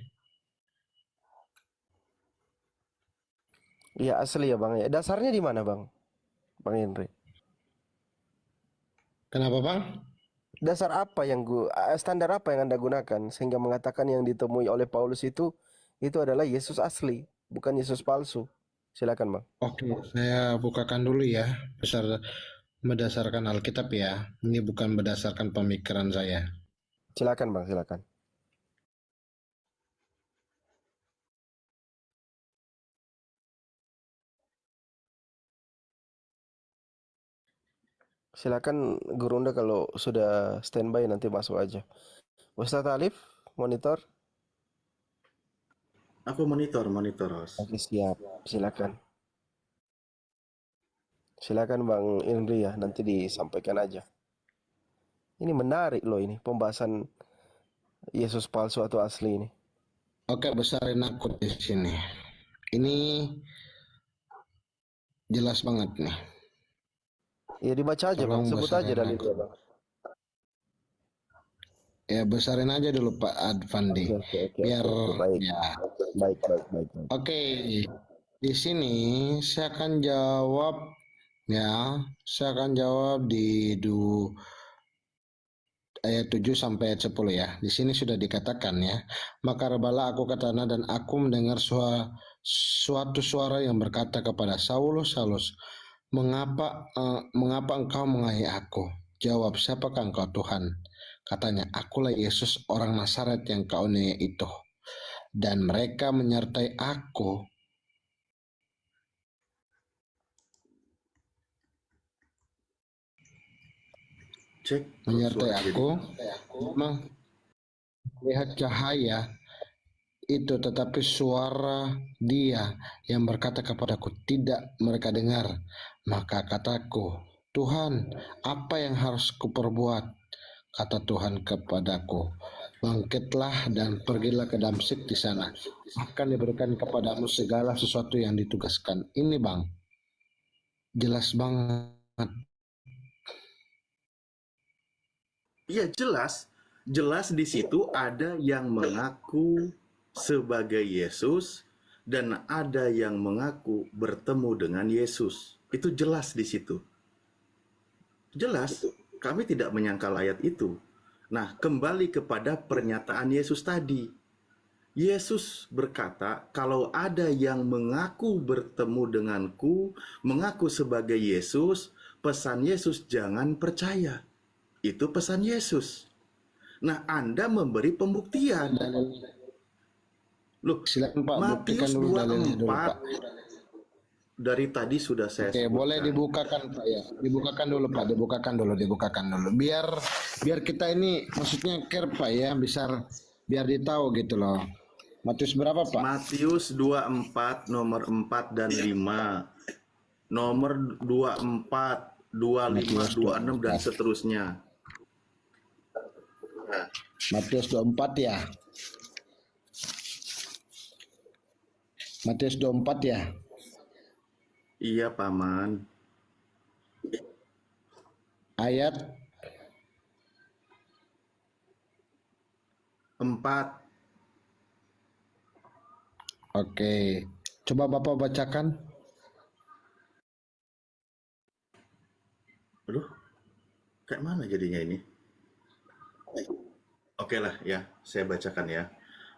Iya asli ya Bang ya. Dasarnya di mana Bang? Bang Indri. Kenapa, Bang? Dasar apa yang standar apa yang Anda gunakan sehingga mengatakan yang ditemui oleh Paulus itu adalah Yesus asli, bukan Yesus palsu. Silakan Bang. Oke, saya bukakan dulu ya. Berdasarkan Alkitab ya. Ini bukan berdasarkan pemikiran saya. Silakan Bang, silakan. Silakan Guru Unda kalau sudah standby nanti masuk aja. Ustadz Alif, monitor. Aku monitor host. Oke siap, silakan. Silakan Bang Indri ya, nanti disampaikan aja. Ini menarik loh ini pembahasan Yesus palsu atau asli ini. Oke, besarin aku di sini. Ini jelas banget nih. Ya dibaca aja Bang, Tolong sebut aja besarin dalilnya aku. Bang. Ya, besarin aja dulu Pak Advandi. Oke, Biar baik. ya. Baik. Oke, di sini saya akan jawab ya. Saya akan jawab di ayat 7 sampai ayat 10 ya. Di sini sudah dikatakan ya. Maka rebalah aku ke tanah dan aku mendengar suatu suara yang berkata kepada Saulus, Saulus, mengapa engkau mengasihi aku? Jawab, siapakah engkau Tuhan? Katanya, akulah Yesus orang Nazaret yang kau aniaya itu. Dan mereka menyertai aku. Cek Menyertai suara aku. Memang melihat cahaya itu, tetapi suara dia yang berkata kepadaku tidak mereka dengar. Maka kataku, Tuhan, apa yang harus kuperbuat? Kata Tuhan kepadaku, bangkitlah dan pergilah ke Damsyik, di sana akan diberikan kepadamu segala sesuatu yang ditugaskan. Ini Bang, jelas banget. Iya jelas, jelas di situ ada yang mengaku sebagai Yesus dan ada yang mengaku bertemu dengan Yesus. Itu jelas di situ. Jelas, kami tidak menyangkal ayat itu. Nah, kembali kepada pernyataan Yesus tadi. Yesus berkata, kalau ada yang mengaku bertemu denganku, mengaku sebagai Yesus, pesan Yesus jangan percaya. Itu pesan Yesus. Nah, Anda memberi pembuktian. Loh, Silakan Pak, buktikan Matius dulu dalilnya dulu Pak. 24 dari tadi sudah saya Oke, sebutkan. boleh dibukakan Pak ya. Dibukakan dulu Pak, dibukakan dulu. Biar kita ini maksudnya care Pak ya, biar ditahu gitu loh. Matius berapa Pak? Matius 24 nomor 4 dan 5. Nomor 24, 25, 26 dan seterusnya. Matius 24 ya. Matius 24 ya. Iya, Paman. Ayat 4. Oke. Coba Bapak bacakan. Aduh, kayak mana jadinya ini? Oke lah ya, saya bacakan ya.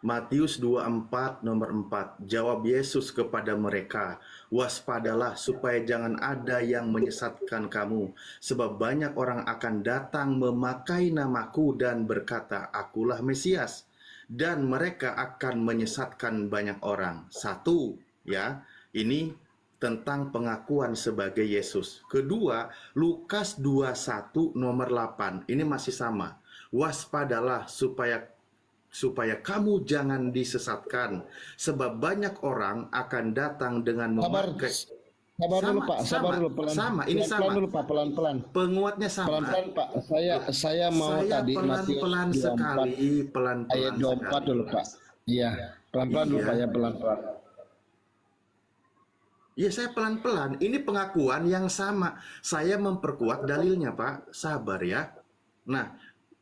Matius 24 nomor 4. Jawab Yesus kepada mereka, waspadalah supaya jangan ada yang menyesatkan kamu, sebab banyak orang akan datang memakai namaku dan berkata, akulah Mesias, dan mereka akan menyesatkan banyak orang. Satu, ya, ini tentang pengakuan sebagai Yesus. Kedua, Lukas 21 nomor 8. Ini masih sama. Waspadalah supaya kamu jangan disesatkan, sebab banyak orang akan datang dengan memakai. Sabar dulu Pak, sabar dulu pelan. Sama, ini pelan, sama. Pelan dulu Pak, pelan-pelan. Penguatnya sama. Pelan-pelan Pak. Saya mau Saya tadi pelan-pelan Matius 24 sekali, pelan-pelan ayat 24 sekali. dulu Pak. Iya, pelan-pelan dulu Iya. Pak ya, pelan-pelan. Ya, saya pelan-pelan. Ini pengakuan yang sama. Saya memperkuat dalilnya, Pak. Sabar ya. Nah,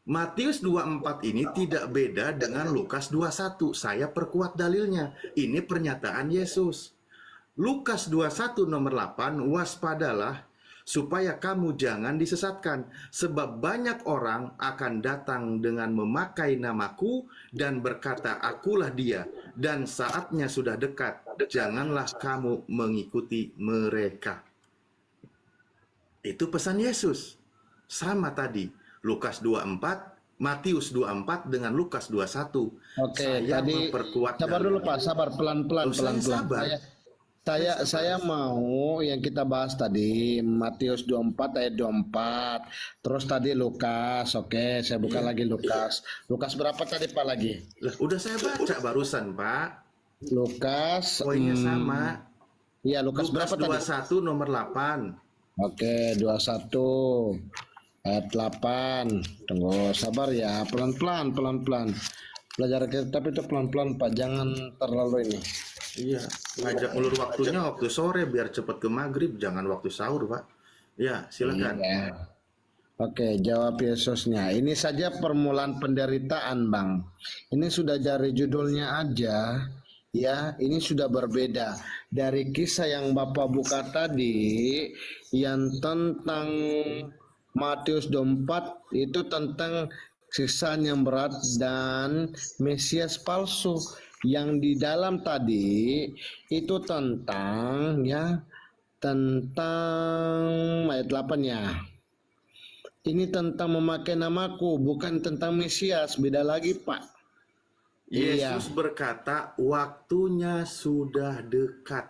Matius 24 ini tidak beda dengan Lukas 21. Saya perkuat dalilnya. Ini pernyataan Yesus. Lukas 21 nomor 8, waspadalah supaya kamu jangan disesatkan, sebab banyak orang akan datang dengan memakai namaku dan berkata, akulah dia, dan saatnya sudah dekat, janganlah kamu mengikuti mereka. Itu pesan Yesus. Sama tadi. Lukas 24, Matius 24 dengan Lukas 21. Oke, Saya tadi memperkuat sabar dulu Pak, sabar pelan-pelan Oh, saya pelan-pelan. sabar. Saya mau yang kita bahas tadi Matius 24 ayat 24. Terus tadi Lukas, oke, saya buka lagi Lukas. Lukas berapa tadi Pak lagi? Lah, udah saya baca barusan, Pak. Lukas Poinnya sama. Iya, Lukas Lukas berapa tadi? 21 nomor 8. Oke, 21 ayat 8. Tunggu, sabar ya, pelan-pelan, pelan-pelan. Belajar kitab itu pelan-pelan, Pak. Jangan terlalu ini. Iya, ngajak ulur waktunya waktu sore biar cepat ke maghrib, jangan waktu sahur, Pak. Ya, silakan. Iya. Oke, jawab Yesusnya. Ini saja permulaan penderitaan, Bang. Ini sudah dari judulnya aja, ya. Ini sudah berbeda dari kisah yang Bapak buka tadi, yang tentang Matius 24 itu tentang siksaan yang berat dan Mesias palsu. Yang di dalam tadi itu tentang ayat 8 ya. Ini tentang memakai namaku, bukan tentang Mesias. Beda lagi, Pak. Iya. Yesus berkata, waktunya sudah dekat.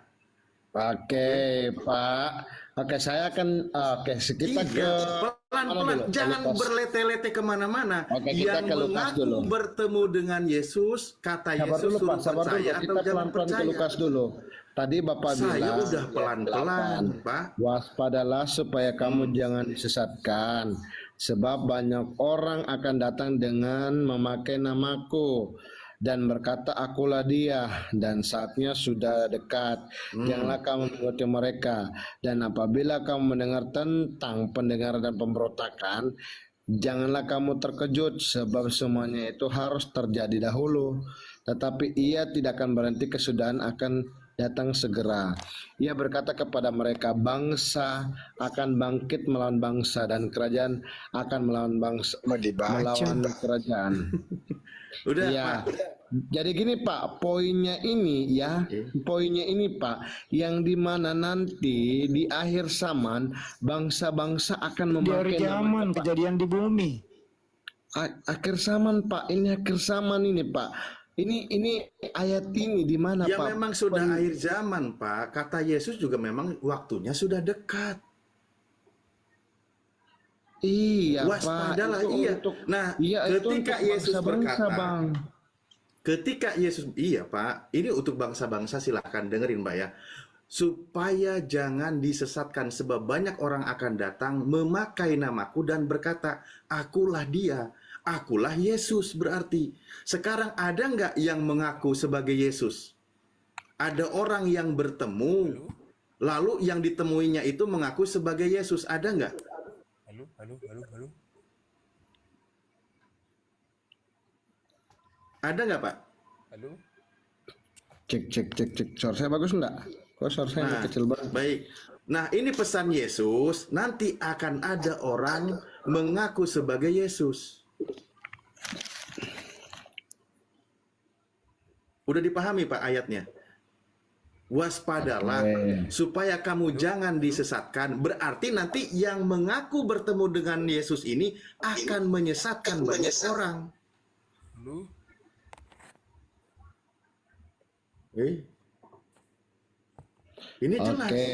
Oke, Pak. Oke, saya akan kita ke pelan-pelan, mana dulu? jangan Lukas. berlete-lete kemana-mana. Oke, kita Yang ke Lukas mengaku dulu. bertemu dengan Yesus, kata Sabar Yesus dulu, suruh Pak. Sabar dulu. percaya atau Kita jangan pelan-pelan ke percaya. Lukas dulu. Tadi Bapak Saya bilang, udah pelan-pelan, Pak. waspadalah supaya kamu jangan disesatkan, sebab banyak orang akan datang dengan memakai namaku dan berkata, akulah dia, dan saatnya sudah dekat. Janganlah kamu mengikuti mereka. Dan apabila kamu mendengar tentang pendengaran dan pemberontakan, janganlah kamu terkejut, sebab semuanya itu harus terjadi dahulu. Tetapi ia tidak akan berhenti, kesudahan akan datang segera. Ia berkata kepada mereka, bangsa akan bangkit melawan bangsa, dan kerajaan akan melawan bangsa, melawan kerajaan. Udah, Ya, Pak. jadi gini Pak, poinnya ini Pak, yang dimana nanti di akhir zaman bangsa-bangsa akan Di akhir memakai nama zaman kejadian di bumi. akhir zaman Pak. Ini akhir zaman ini Pak. Ini ayat ini di mana Ya Pak? memang sudah akhir zaman, Pak. Kata Yesus juga memang waktunya sudah dekat. Iya Waspadalah, Pak. Itu iya. untuk Nah, itu ketika untuk Yesus bangsa-bangsa, berkata, Bang. ketika Yesus, iya Pak, ini untuk bangsa-bangsa, silahkan dengerin Pak ya. Supaya jangan disesatkan, sebab banyak orang akan datang memakai namaku dan berkata, akulah dia. Akulah Yesus berarti. Sekarang ada nggak yang mengaku sebagai Yesus? Ada orang yang bertemu, lalu yang ditemuinya itu mengaku sebagai Yesus. Ada nggak? Halo. Ada nggak, Pak? Halo. Cek. Suara saya bagus enggak? Kok suara saya Nah, kecil banget? baik. Nah, ini pesan Yesus. Nanti akan ada orang mengaku sebagai Yesus. Udah dipahami Pak ayatnya? Waspadalah supaya kamu jangan disesatkan. Berarti nanti yang mengaku bertemu dengan Yesus ini akan menyesatkan banyak orang. Halo. Ini jelas. Oke,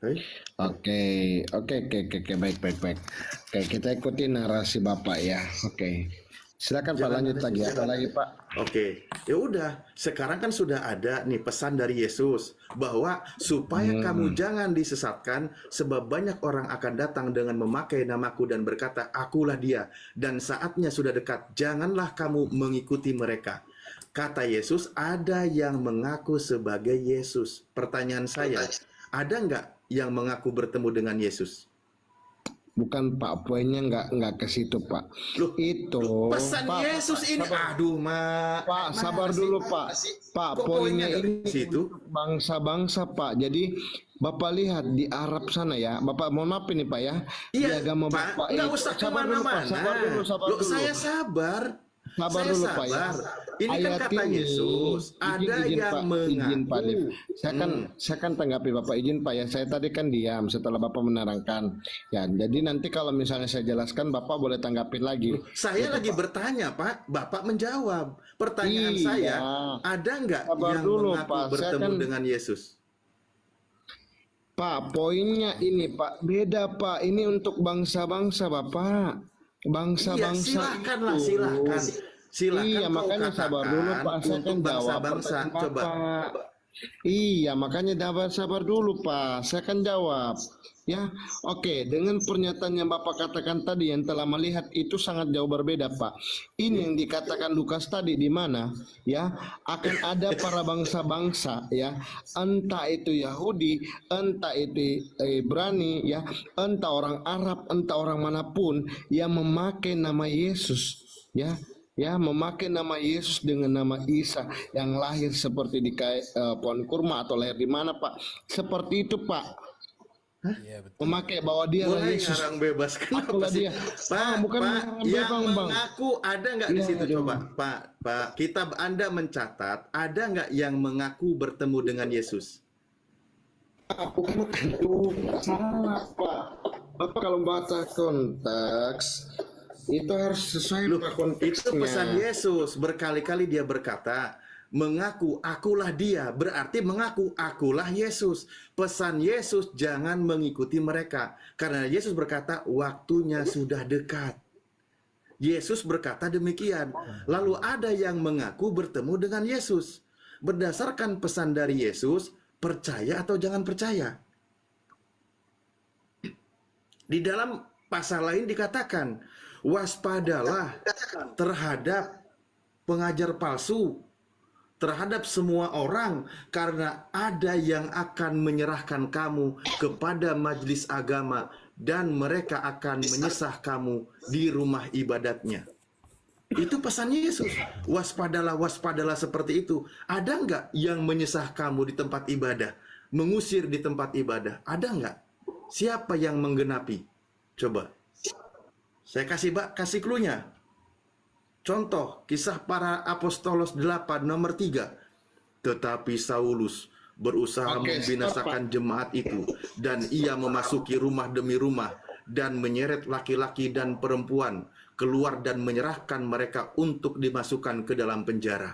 baik. Oke, kita ikuti narasi Bapak ya. Oke. Silakan Pak, lanjut lagi. Apa lagi Pak? Oke, ya udah. Sekarang kan sudah ada nih pesan dari Yesus bahwa supaya kamu jangan disesatkan, sebab banyak orang akan datang dengan memakai namaku dan berkata, akulah dia. Dan saatnya sudah dekat, janganlah kamu mengikuti mereka. Kata Yesus, ada yang mengaku sebagai Yesus. Pertanyaan saya, ada nggak yang mengaku bertemu dengan Yesus? Bukan Pak, poinnya nggak ke situ Pak. Loh, Itu pesan Pak, Yesus ini, aduh Mak. Pak, sabar dulu Pak. Pak, Kok poinnya poinnya ini dari situ? bangsa-bangsa Pak. Jadi Bapak lihat di Arab sana ya. Bapak mohon maaf ini Pak ya. Di Iya, agama Pak, Bapak nggak itu. usah Sabar dulu, Pak. kemana-mana. Sabar dulu. Loh, saya sabar. Sabar Saya dulu Pak ya. sabar. Ini kan kata ini, Yesus, ada yang izin Pak Dev. mengaku. Saya kan tanggapi Bapak, izin Pak ya. Saya tadi kan diam setelah Bapak menerangkan. Ya, jadi nanti kalau misalnya saya jelaskan Bapak boleh tanggapin lagi. Saya lagi bertanya, Pak. Bapak menjawab. Pertanyaan Iya. saya, ada nggak Sabar yang dulu, mengaku Pak. Saya bertemu kan- dengan Yesus? Pak, poinnya ini Pak, beda Pak. Ini untuk bangsa-bangsa Bapak. Iya, Bangsa-bangsa silakanlah, itu. silakan. Silakan Iya, kau makanya katakan sabar dulu Pak. Saya untuk kan jawab bangsa-bangsa. pertanyaan Coba. Bapak. Iya, makanya sabar dulu, Pak. Saya akan jawab. Ya, oke. Dengan pernyataan yang Bapak katakan tadi yang telah melihat itu sangat jauh berbeda, Pak. Ini yang dikatakan Lukas tadi di mana, ya, akan ada para bangsa-bangsa, ya, entah itu Yahudi, entah itu Ibrani, ya, entah orang Arab, entah orang manapun yang memakai nama Yesus, ya, memakai nama Yesus dengan nama Isa yang lahir seperti di pohon kurma atau lahir di mana, Pak? Seperti itu, Pak. Iya betul. Memakai bahwa dia lah Mulai Yesus. ngarang bebas, kenapa Akulah sih? dia. Pak, Bukan Pak, ngarang yang bebas, Bang. mengaku ada nggak di Iya, situ iya. coba? Pak, Anda mencatat ada nggak yang mengaku bertemu dengan Yesus? Bukan itu salah, Pak. Bapak kalau baca konteks itu harus sesuai Loh, Pak, itu pesan konteksnya. Yesus. Berkali-kali dia berkata, mengaku akulah dia, berarti mengaku akulah Yesus. Pesan Yesus jangan mengikuti mereka. Karena Yesus berkata, waktunya sudah dekat. Yesus berkata demikian. Lalu ada yang mengaku bertemu dengan Yesus. Berdasarkan pesan dari Yesus, percaya atau jangan percaya. Di dalam pasal lain dikatakan, waspadalah terhadap pengajar palsu, terhadap semua orang, karena ada yang akan menyerahkan kamu kepada majelis agama dan mereka akan menyesah kamu di rumah ibadatnya. Itu pesan Yesus. Waspadalah, waspadalah seperti itu. Ada nggak yang menyesah kamu di tempat ibadah? Mengusir di tempat ibadah? Ada nggak? Siapa yang menggenapi? Coba. Saya kasih clue-nya. Contoh, kisah para apostolos 8 nomor 3. Tetapi Saulus berusaha Oke, membinasakan jemaat itu, dan ia memasuki rumah demi rumah dan menyeret laki-laki dan perempuan keluar dan menyerahkan mereka untuk dimasukkan ke dalam penjara.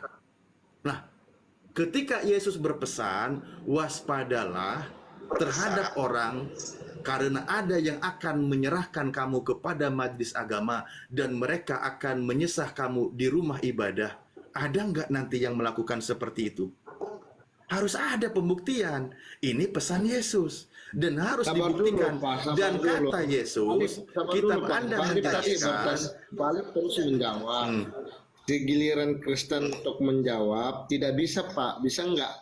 Nah, ketika Yesus berpesan, waspadalah terhadap orang, karena ada yang akan menyerahkan kamu kepada majelis agama dan mereka akan menyesah kamu di rumah ibadah. Ada nggak nanti yang melakukan seperti itu? Harus ada pembuktian. Ini pesan Yesus dan harus Sabar dulu, dibuktikan. Pak, sabar Dan dulu. kata Yesus, Sabar kitab dulu, Pak. Anda Balik tadi menjelaskan. balik terus menjawab. Di giliran Kristen untuk menjawab tidak bisa, Pak. Bisa nggak?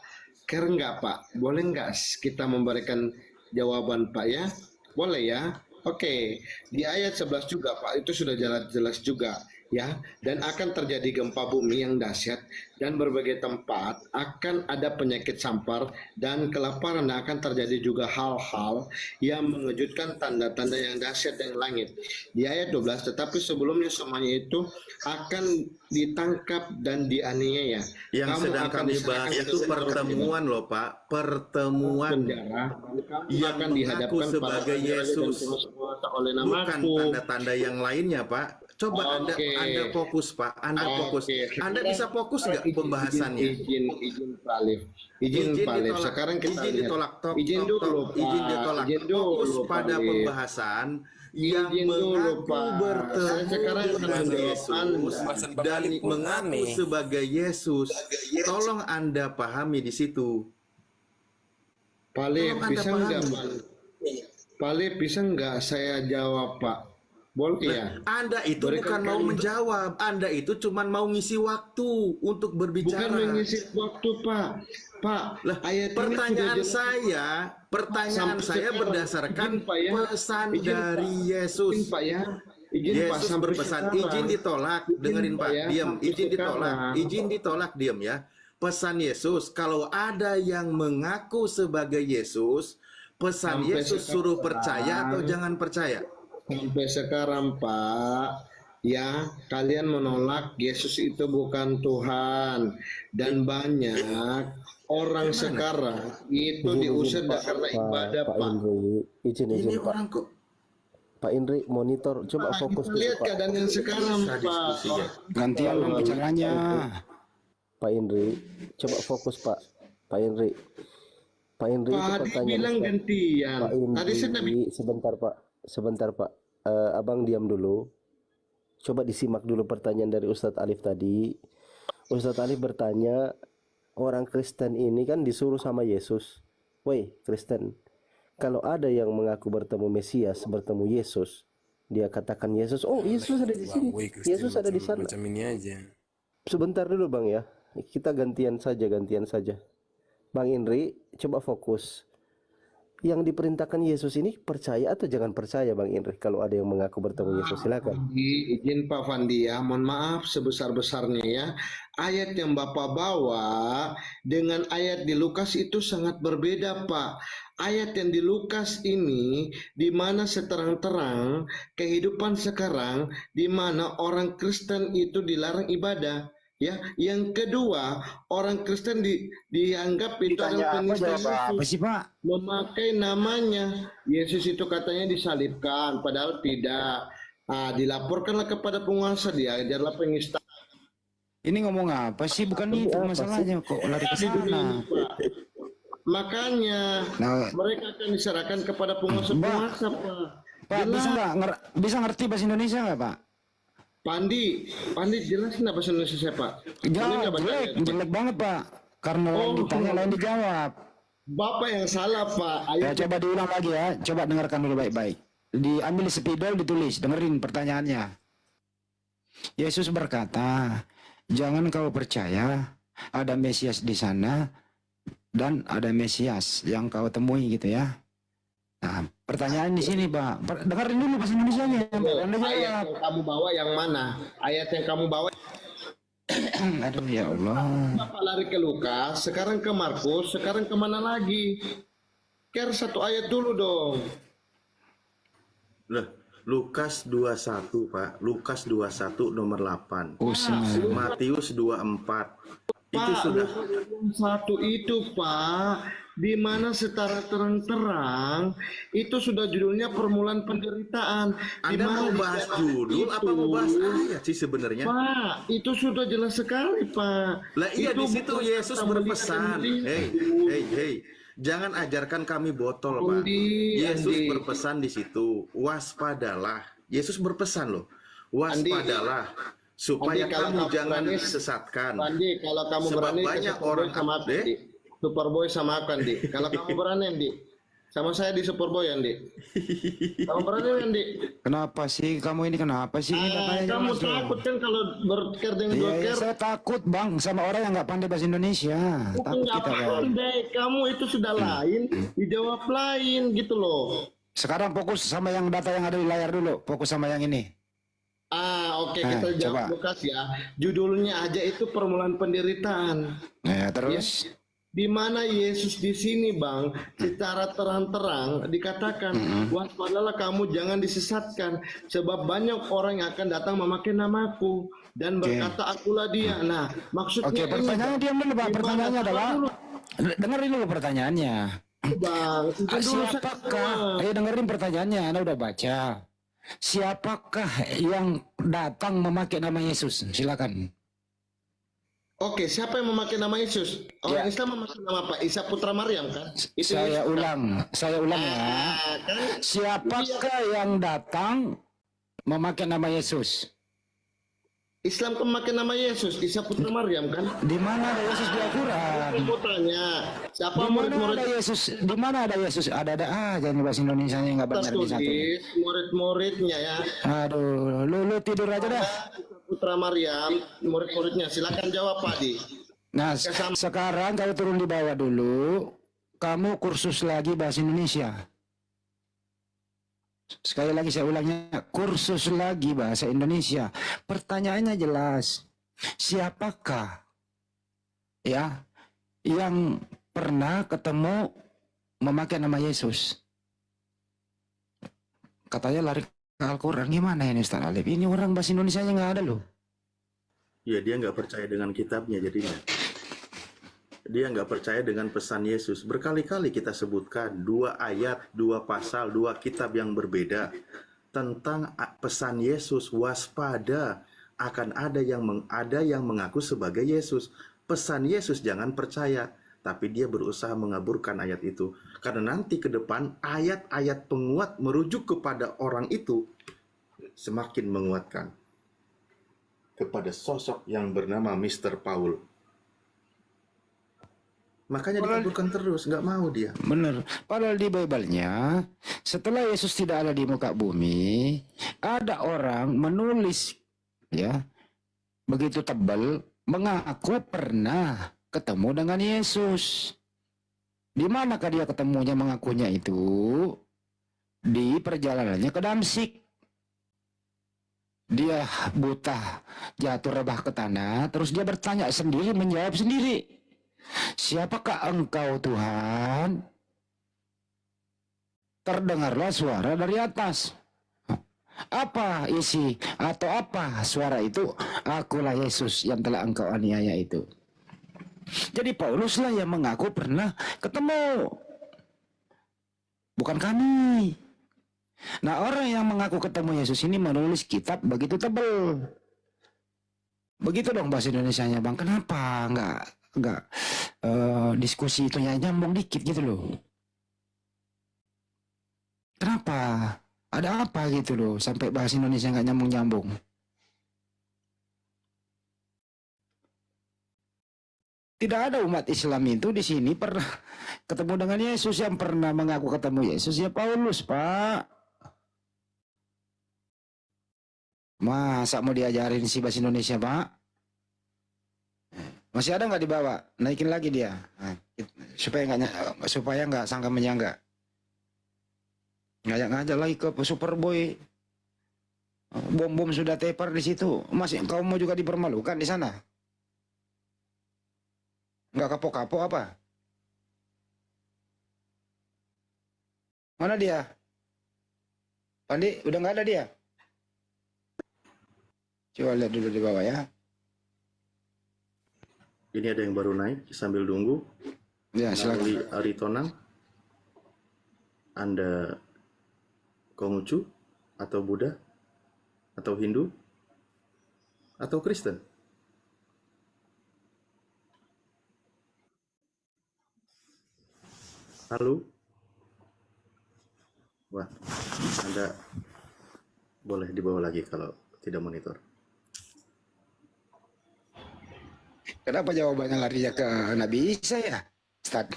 Care nggak, Pak? Boleh nggak kita memberikan jawaban, Pak, ya? Boleh ya? Oke. Di ayat 11 juga, Pak, itu sudah jelas juga, ya. Dan akan terjadi gempa bumi yang dahsyat dan berbagai tempat akan ada penyakit sampar dan kelaparan, dan akan terjadi juga hal-hal yang mengejutkan, tanda-tanda yang dahsyat dari langit. Di ayat 12, tetapi sebelumnya semuanya itu akan ditangkap dan dianiaya. Yang Kamu sedang akan kami bahas diserahkan itu ke pertemuan loh, Pak. Pertemuan penjara, dan kamu yang akan mengaku dihadapkan pada sebagai raja-raja dan Yesus, penguasa oleh bukan namaku. tanda-tanda yang lainnya, Pak. Coba Oke. Anda fokus, Pak. Anda fokus. Oke. Anda bisa fokus nggak pembahasannya? Izin Pak Alif. Izin Pak Alif. ditolak. Sekarang kita Izin lihat. ditolak. Izin dulu, Pak. Izin ditolak. Izin dulu, Fokus Pak pada Alif. pembahasan yang Izin dulu, mengaku Pak. Saya bertemu sekarang dengan menjawab Yesus Anda. dan mengaku sebagai Yesus. Tolong Anda pahami di situ. Pak Alif, Tolong Anda bisa nggak, pahami. Pak? Pak Alif, bisa nggak saya jawab, Pak? Boleh ya? Anda itu Berikan bukan mau kalimat. menjawab. Anda itu cuma mau ngisi waktu untuk Bukan berbicara. mengisi waktu, Pak. Pak, Lah, ayat ini pertanyaan sudah jelas. pertanyaan Sampai saya sekarang. berdasarkan Izin, Pak, ya. pesan Izin, dari Pak. Yesus. Izin, Pak, ya. Izin, Pak, Yesus sampai berpesan, sekarang. izin ditolak, Izin, dengerin Pak, ya, diam, sampai izin ditolak, sekarang. izin ditolak, diam ya. Pesan Yesus, kalau ada yang mengaku sebagai Yesus, pesan Sampai Yesus sekarang. suruh percaya atau jangan percaya? Sampai sekarang, Pak, ya, kalian menolak Yesus itu bukan Tuhan. Dan banyak orang sekarang itu diusir karena ibadah, Pak Pak. Indri, izin Ini Pak. orang kok Pak Indri monitor, coba Pak, fokus kita dulu lihat Pak. keadaan yang sekarang, bisa Pak. diskusinya. Gantian dong bicaranya. Pak Indri, coba fokus Pak. Pak Indri. Pak Indri Pak itu Hadi pertanyaan bilang Ustaz. gantian. Pak Tadi saya Indri, sebentar Pak. Abang diam dulu. Coba disimak dulu pertanyaan dari Ustadz Alif tadi. Ustadz Alif bertanya, orang Kristen ini kan disuruh sama Yesus. Woi, Kristen, kalau ada yang mengaku bertemu Mesias, bertemu Yesus, dia katakan Yesus, oh Yesus ada di sini, Woi, Kristen Yesus ada di sana. macam ini aja. Sebentar dulu Bang ya, kita gantian saja. Bang Indri, coba fokus. Yang diperintahkan Yesus ini percaya atau jangan percaya Bang Indri? Kalau ada yang mengaku bertemu Yesus, silakan. Izin Pak Fandi ya, mohon maaf sebesar-besarnya ya. Ayat yang Bapak bawa dengan ayat di Lukas itu sangat berbeda Pak. Ayat yang di Lukas ini di mana seterang-terang kehidupan sekarang di mana orang Kristen itu dilarang ibadah. Ya, yang kedua orang Kristen dianggap itu adalah penista Apa Yesus, sih Pak? memakai namanya Yesus itu katanya disalibkan, padahal tidak. Dilaporkanlah kepada penguasa, dia ajarlah penista Ini ngomong apa sih? Bukan itu masalahnya, kok lari ke di dunia sana. ini, Pak. Makanya Nah, mereka akan diserahkan kepada penguasa-penguasa, Pak. Pak bisa nggak bisa ngerti bahasa Indonesia nggak Pak? Pandi jelasin apa Indonesia saya, Pak? Pandi nggak baca ayat? Jelek banget Pak. Karena lain ditanya, lain dijawab. Bapak yang salah, Pak. Ya, coba diulang lagi ya. Coba dengarkan dulu baik-baik. Diambil spidol, ditulis. Dengerin pertanyaannya. Yesus berkata, jangan kau percaya ada Mesias di sana dan ada Mesias yang kau temui gitu ya. Nah, pertanyaan di sini, Pak. Dengerin dulu bahasa Indonesianya. Anda Ayat jawab. yang kamu bawa yang mana? Ayat yang kamu bawa. Aduh ya Allah. Bapak lari ke Lukas, sekarang ke Markus, sekarang kemana lagi? Care satu ayat dulu dong. Lah, Lukas 21, Pak. Lukas 21 nomor 8. Matius 24. Itu Pak, sudah. satu itu Pak, di mana setara terang-terang itu sudah judulnya permulaan penderitaan. Di Anda mana mau di bahas dalam judul apa mau bahas ayat sih sebenarnya? Pak, itu sudah jelas sekali Pak. Lah iya, Itu di situ bukan Yesus kata berpesan. melihat itu. Hey. Jangan ajarkan kami botol, Pak. Yesus berpesan di situ, waspadalah. Yesus berpesan loh, waspadalah supaya kalau kamu kamu jangan berani, disesatkan. Andi, kalau kamu Sebab berani banyak ke orang sama aku, Andi. Superboy sama aku, Andi. Kalau kamu berani, Andi. Sama saya di Superboy, Andi. Kamu berani, Andi? Kenapa sih kamu ini? Kenapa sih ini? Kamu takut kan kalau berker dengan Iya, broker? saya takut Bang sama orang yang nggak pandai bahasa Indonesia. Takut Nggak kita Bang. pandai. Kamu itu sudah lain, dijawab lain gitu loh. Sekarang fokus sama yang data yang ada di layar dulu. Fokus sama yang ini. Oke, Nah, kita jawab coba. Lukas ya. Judulnya aja itu permulaan penderitaan. Nah, terus Di mana Yesus di sini, Bang, secara terang-terang dikatakan, waspadalah kamu jangan disesatkan, sebab banyak orang yang akan datang memakai namaku dan berkata akulah dia. Nah, maksudnya Oke, pertanyaannya diam dulu, Pak. Pertanyaannya adalah dengerin dulu pertanyaannya. Bang, Siapakah? Ayo dengerin pertanyaannya. Anda udah baca. Siapakah yang datang memakai nama Yesus? Silakan. Oke, siapa yang memakai nama Yesus? Orang Ya. Islam memakai nama apa? Isa Putra Maryam kan? Itu Saya Yesus. ulang ya. Kan? Siapakah yang datang memakai nama Yesus? Islam kan memakai nama Yesus, Isa Putra Maryam kan? Di mana ada Yesus di Al-Quran? Putranya. Siapa Di mana murid-murid ada Yesus? Di mana ada Yesus? Ada jangan bahasa Indonesia nya nggak benar di satu. tertulis, murid-muridnya ya? Aduh, lu tidur aja dah. Putra Maryam, murid-muridnya. Silakan jawab Pak Di. Nah, sekarang kau turun di bawah dulu. Kamu kursus lagi bahasa Indonesia. Sekali lagi saya ulangnya, kursus lagi bahasa Indonesia. Pertanyaannya jelas. Siapakah ya yang pernah ketemu memakai nama Yesus? Katanya lari ke Al-Quran. Gimana ini Ustaz Alif? Ini orang bahasa Indonesia nya nggak ada loh. Ya, dia nggak percaya dengan kitabnya jadinya. Dia nggak percaya dengan pesan Yesus. Berkali-kali kita sebutkan 2 ayat, 2 pasal, 2 kitab yang berbeda tentang pesan Yesus, waspada akan ada yang mengaku sebagai Yesus. Pesan Yesus jangan percaya, tapi dia berusaha mengaburkan ayat itu. Karena nanti ke depan ayat-ayat penguat merujuk kepada orang itu semakin menguatkan kepada sosok yang bernama Mr. Paul. Makanya dikaburkan terus, nggak mau dia. Bener. Padahal di Bible-nya, setelah Yesus tidak ada di muka bumi, ada orang menulis, ya, begitu tebal, mengaku pernah ketemu dengan Yesus. Di manakah dia ketemunya, mengakunya itu? Di perjalanannya ke Damsik. Dia buta, jatuh rebah ke tanah, terus dia bertanya sendiri, menjawab sendiri. Siapakah engkau, Tuhan? Terdengarlah suara dari atas. Apa isi atau apa suara itu? Akulah Yesus yang telah engkau aniaya itu. Jadi Pauluslah yang mengaku pernah ketemu, bukan kami. Nah, orang yang mengaku ketemu Yesus ini menulis kitab begitu tebal. Begitu dong bahasa Indonesianya, Bang. Kenapa nggak diskusi itu nyambung dikit gitu loh? Kenapa? Ada apa gitu loh sampai bahasa Indonesia nggak nyambung-nyambung? Tidak ada umat Islam itu di sini pernah ketemu dengan Yesus. Yang pernah mengaku ketemu Yesus ya Paulus, Pak. Masa mau diajarin si bahasa Indonesia, Pak? Masih ada nggak dibawa? Naikin lagi dia, nah, supaya nggak sangka menyangka. Ngajak-ngajak lagi ke Superboy. Bom-bom sudah tepar di situ. Masih kau mau juga dipermalukan di sana? Nggak kapok-kapok apa? Mana dia? Pandi, udah nggak ada dia? Coba lihat dulu di bawah ya. Ini ada yang baru naik sambil nunggu. Ya, silakan. Aritonang, Anda Konghucu atau Buddha atau Hindu atau Kristen? Halo? Wah, Anda boleh dibawa lagi kalau tidak monitor. Kenapa jawabannya larinya ke Nabi Isa ya, Ustaz?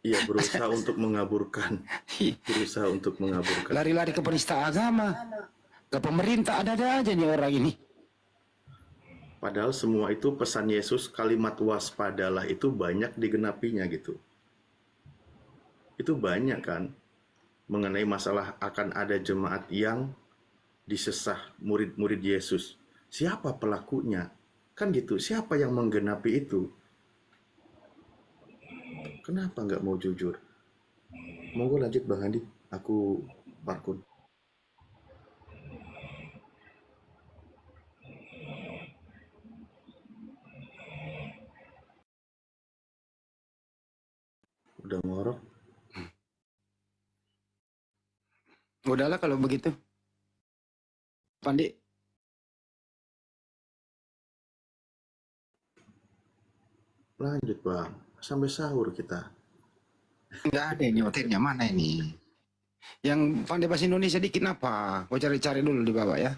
Iya, berusaha untuk mengaburkan. Berusaha untuk mengaburkan. Lari-lari ke penista agama, ke pemerintah, ada-ada aja nih orang ini. Padahal semua itu pesan Yesus, kalimat waspadalah itu banyak digenapinya gitu. Itu banyak kan, mengenai masalah akan ada jemaat yang disesah murid-murid Yesus. Siapa pelakunya? Kan gitu, siapa yang menggenapi itu? Kenapa nggak mau jujur? Monggo lanjut Bang Andi, aku parkun. Udah ngorok? Udahlah kalau begitu. Pandi. Lanjut Bang, sampai sahur kita. Nggak ada ini hotelnya, mana ini? Yang pandai bahasa Indonesia dikit apa? Kau cari-cari dulu di bawah ya.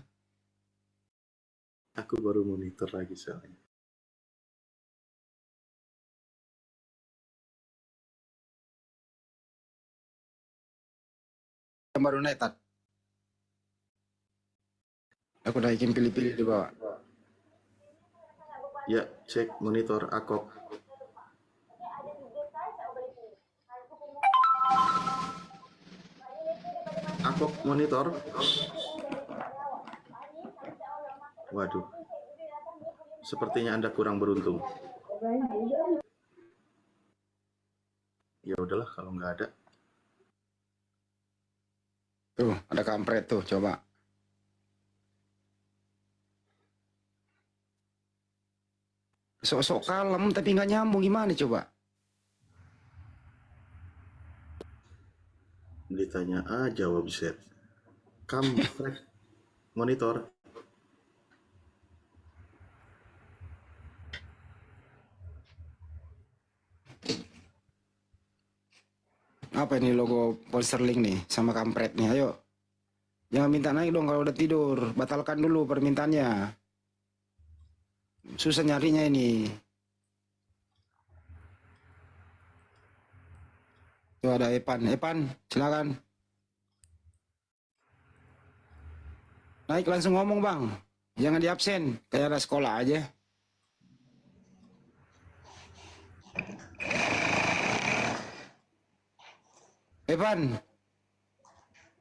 Aku baru monitor lagi soalnya. Yang baru naik, Tat. Aku naikin pilih-pilih di bawah. Ya, cek monitor Akok. Akok monitor. Waduh. Sepertinya Anda kurang beruntung. Ya udahlah kalau nggak ada. Tuh, ada kampret tuh, coba. Sok-sok kalem tapi nggak nyambung, gimana coba? Ditanya A, jawab Z. Kampret monitor. Apa ini logo Polsterling nih sama kampret nih, ayo. Jangan minta naik dong kalau udah tidur. Batalkan dulu permintaannya. Susah nyarinya ini. Tuh ada Epan. Epan, silakan. Naik langsung ngomong bang. Jangan di absen. Kayak ada sekolah aja. Evan.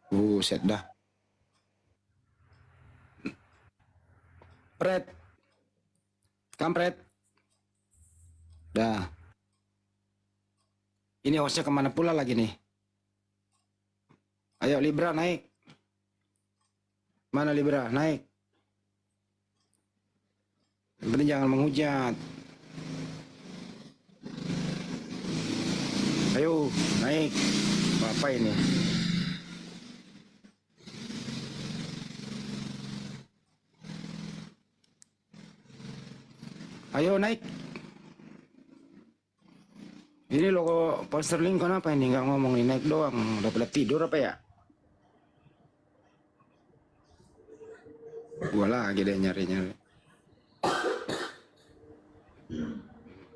Buset dah. Pret. Kampret. Dah. Ini hostnya kemana pula lagi nih? Ayo Libra naik. Mana Libra? Naik. Yang penting jangan menghujat. Ayo naik. Apa ini? Ayo naik. Ini logo poster link kenapa ini nggak ngomong ini naik doang? Udah pada tidur apa ya? Gua lagi deh nyari-nyari.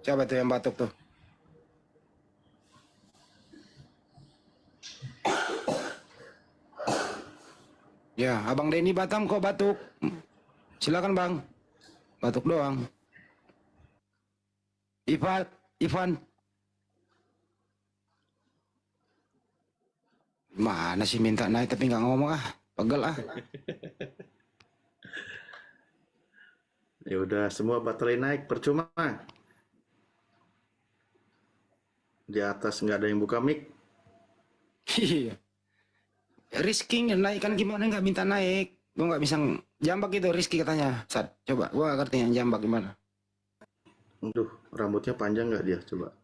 Siapa tuh yang batuk tuh? Ya, Abang Denny Batam kok batuk? Silakan Bang. Batuk doang. Ivan. Mana sih minta naik tapi nggak ngomong ah, pegel ah. Ya udah semua baterai naik percuma. Di atas nggak ada yang buka mic. Iya. Risking naik kan gimana nggak minta naik? Gua nggak bisa jambak itu Rizky katanya. Sat, coba gua nggak ngerti yang jambak gimana. Aduh, rambutnya panjang nggak dia? Coba.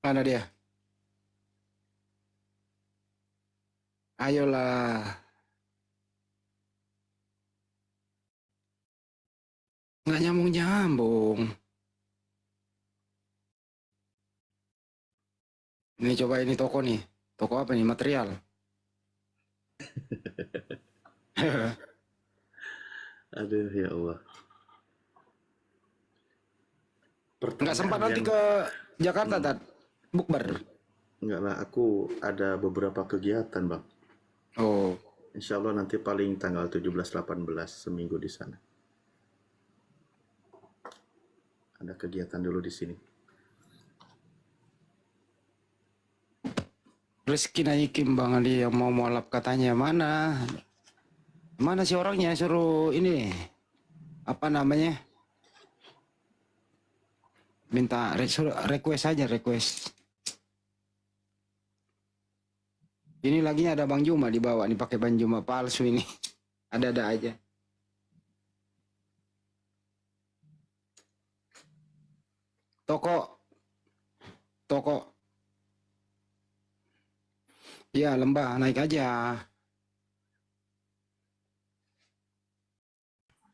Mana dia? Ayolah. Nggak nyambung-nyambung. Ini coba ini toko nih. Toko apa nih? Material. Aduh ya Allah. Nggak sempat nanti ke Jakarta, Tat? Bukber? Enggak lah, aku ada beberapa kegiatan bang. Oh. Insya Allah nanti paling tanggal 17-18 seminggu di sana. Ada kegiatan dulu di sini. Rizky naikin Bang Ali yang mau mualaf katanya. Mana sih orangnya suruh ini apa namanya, minta request aja, request. Ini lagi ada Bang Juma dibawa nih, pakai Bang Juma palsu ini. Ada-ada aja. Toko ya lembah naik aja.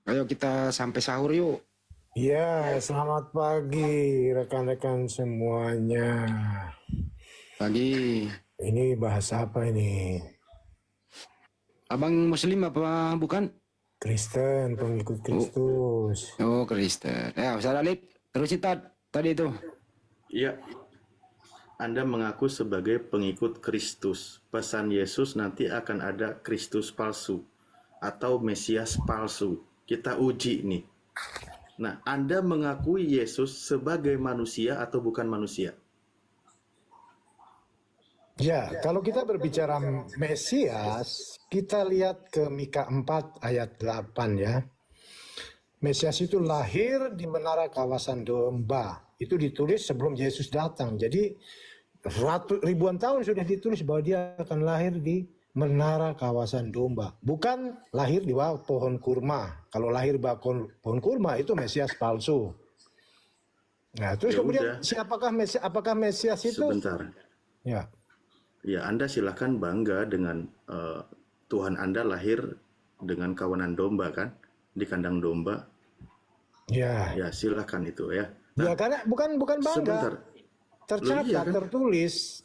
Ayo kita sampai sahur yuk. Ya, selamat pagi rekan-rekan semuanya. Pagi. Ini bahasa apa ini? Abang Muslim apa bukan? Kristen, pengikut Kristus. Oh Kristen. Ya Ustaz Alif, terus tadi itu. Iya. Anda mengaku sebagai pengikut Kristus. Pesan Yesus nanti akan ada Kristus palsu atau Mesias palsu. Kita uji nih. Nah, Anda mengakui Yesus sebagai manusia atau bukan manusia? Ya, kalau kita berbicara Mesias, kita lihat ke Mika 4 ayat 8 ya. Mesias itu lahir di menara kawasan domba. Itu ditulis sebelum Yesus datang. Jadi ribuan tahun sudah ditulis bahwa dia akan lahir di menara kawasan domba. Bukan lahir di bawah pohon kurma. Kalau lahir di bawah pohon kurma itu Mesias palsu. Nah, terus Ya kemudian udah. apakah Mesias itu? Sebentar. Ya. Ya, Anda silakan bangga dengan Tuhan Anda lahir dengan kawanan domba kan? Di kandang domba. Ya. Ya, silakan itu ya. Ya karena bukan bangga. Sebentar. Tercatat, Loh, iya kan? tertulis.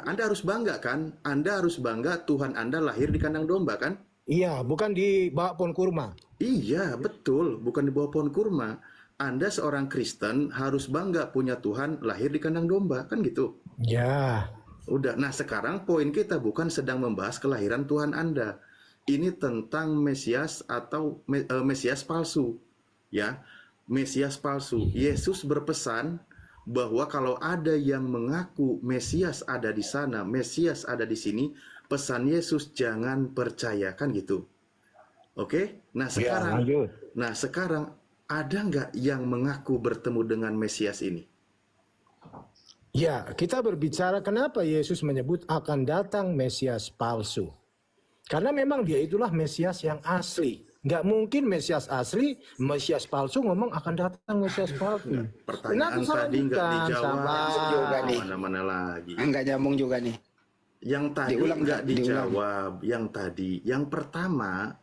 Anda harus bangga kan? Anda harus bangga Tuhan Anda lahir di kandang domba kan? Iya, bukan di bawah pohon kurma. Iya, betul. Bukan di bawah pohon kurma. Anda seorang Kristen harus bangga punya Tuhan lahir di kandang domba, kan gitu. Ya, Udah. Nah, sekarang poin kita bukan sedang membahas kelahiran Tuhan Anda. Ini tentang Mesias atau Mesias palsu. Ya, Mesias palsu. Yesus berpesan bahwa kalau ada yang mengaku Mesias ada di sana, Mesias ada di sini, pesan Yesus jangan percaya, kan gitu. Oke? Nah, sekarang lanjut. ada nggak yang mengaku bertemu dengan Mesias ini? Ya, kita berbicara kenapa Yesus menyebut akan datang Mesias palsu. Karena memang dia itulah Mesias yang asli. Nggak mungkin Mesias asli, Mesias palsu ngomong akan datang Mesias palsu. Pertanyaan tadi nggak dijawab. juga nih. Mana-mana lagi. Enggak nyambung juga nih. Yang tadi Diulang, nggak diulang. dijawab. Yang tadi, yang pertama,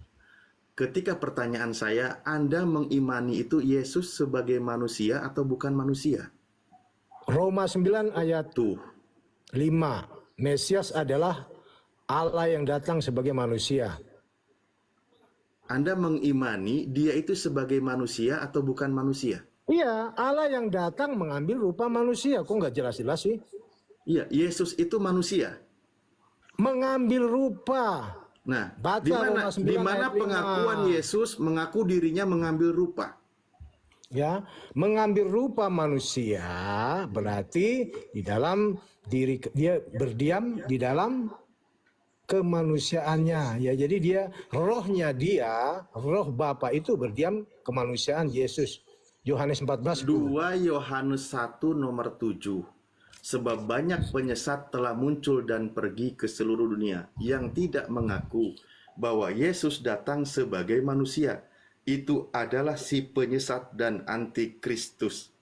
ketika pertanyaan saya, Anda mengimani itu Yesus sebagai manusia atau bukan manusia? Roma 9 ayat Tuh, 5. Mesias adalah Allah yang datang sebagai manusia. Anda mengimani dia itu sebagai manusia atau bukan manusia? Iya, Allah yang datang mengambil rupa manusia. Kok nggak jelas-jelas sih? Iya, Yesus itu manusia. Mengambil rupa. Nah, Baca di mana Roma 9 ayat 5. pengakuan Yesus mengaku dirinya mengambil rupa? Ya, mengambil rupa manusia berarti di dalam diri dia berdiam di dalam kemanusiaannya. Ya, jadi dia rohnya dia, roh Bapa itu berdiam kemanusiaan Yesus. Yohanes 14. 2 Yohanes 1 nomor 7. Sebab banyak penyesat telah muncul dan pergi ke seluruh dunia yang tidak mengaku bahwa Yesus datang sebagai manusia. Itu adalah si penyesat dan antikristus.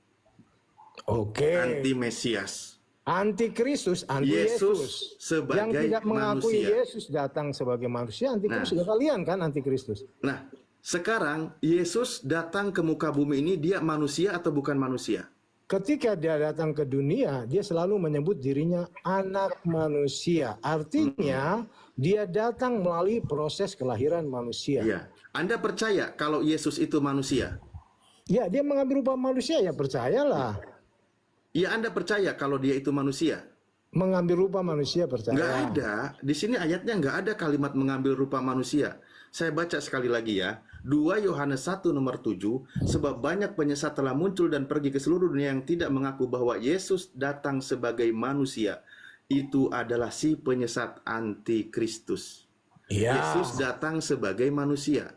Oke. Anti-Mesias. Antikristus, anti-Yesus. Yesus sebagai Yang tidak mengakui manusia. Yesus datang sebagai manusia, antikristus. Kalian kan antikristus. Nah, sekarang Yesus datang ke muka bumi ini, dia manusia atau bukan manusia? Ketika dia datang ke dunia, dia selalu menyebut dirinya anak manusia. Artinya, dia datang melalui proses kelahiran manusia. Iya. Anda percaya kalau Yesus itu manusia? Ya, dia mengambil rupa manusia, ya percayalah. Ya, Anda percaya kalau dia itu manusia? Mengambil rupa manusia, percaya. Nggak ada. Di sini ayatnya nggak ada kalimat mengambil rupa manusia. Saya baca sekali lagi ya. 2 Yohanes 1 nomor 7. Sebab banyak penyesat telah muncul dan pergi ke seluruh dunia yang tidak mengaku bahwa Yesus datang sebagai manusia. Itu adalah si penyesat antikristus. Ya. Yesus datang sebagai manusia.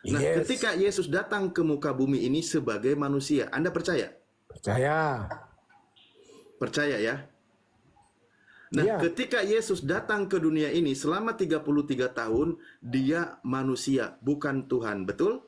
Nah, Yes. ketika Yesus datang ke muka bumi ini sebagai manusia, Anda percaya? Percaya. Percaya ya? Nah, Ya. ketika Yesus datang ke dunia ini selama 33 tahun, dia manusia, bukan Tuhan, betul?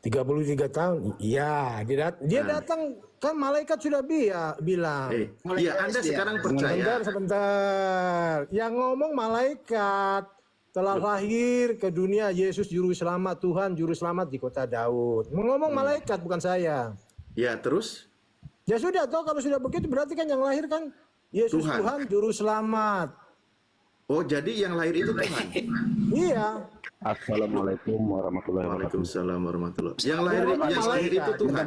33 tahun. Ya, dia datang, kan malaikat sudah bilang. Ya, Anda sekarang percaya. Sebentar. Yang ngomong malaikat. Telah lahir ke dunia Yesus juru selamat, Tuhan juru selamat di kota Daud. Ngomong malaikat, bukan saya. Ya, terus? Ya sudah, toh kalau sudah begitu berarti kan yang lahir kan Yesus Tuhan juru selamat. Oh, jadi yang lahir itu Tuhan? Iya. Assalamualaikum warahmatullahi wabarakatuh. Waalaikumsalam warahmatullahi wabarakatuh. Yang lahir itu Tuhan.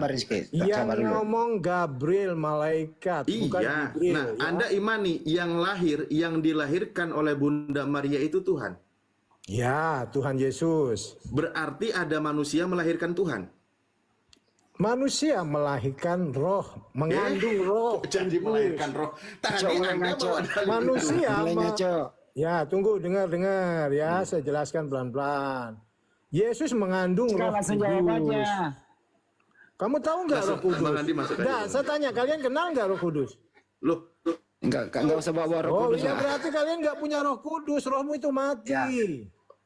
Yang ngomong Gabriel malaikat, bukan Iya. Jibril. Nah, Ya. Anda imani yang dilahirkan oleh Bunda Maria itu Tuhan? Ya, Tuhan Yesus. Berarti ada manusia melahirkan Tuhan? Manusia melahirkan roh, mengandung roh. Jadi melahirkan roh. Tadi Anda bawa dalil Manusia itu. Ya, tunggu, dengar ya, saya jelaskan pelan-pelan. Yesus mengandung roh kudus. Kamu tahu nggak roh kudus? Bang Andi masuk aja. Nggak, saya tanya, kalian kenal nggak roh kudus? Loh, Enggak usah bawa roh Oh kudus iya, lah. berarti kalian nggak punya roh kudus, rohmu itu mati.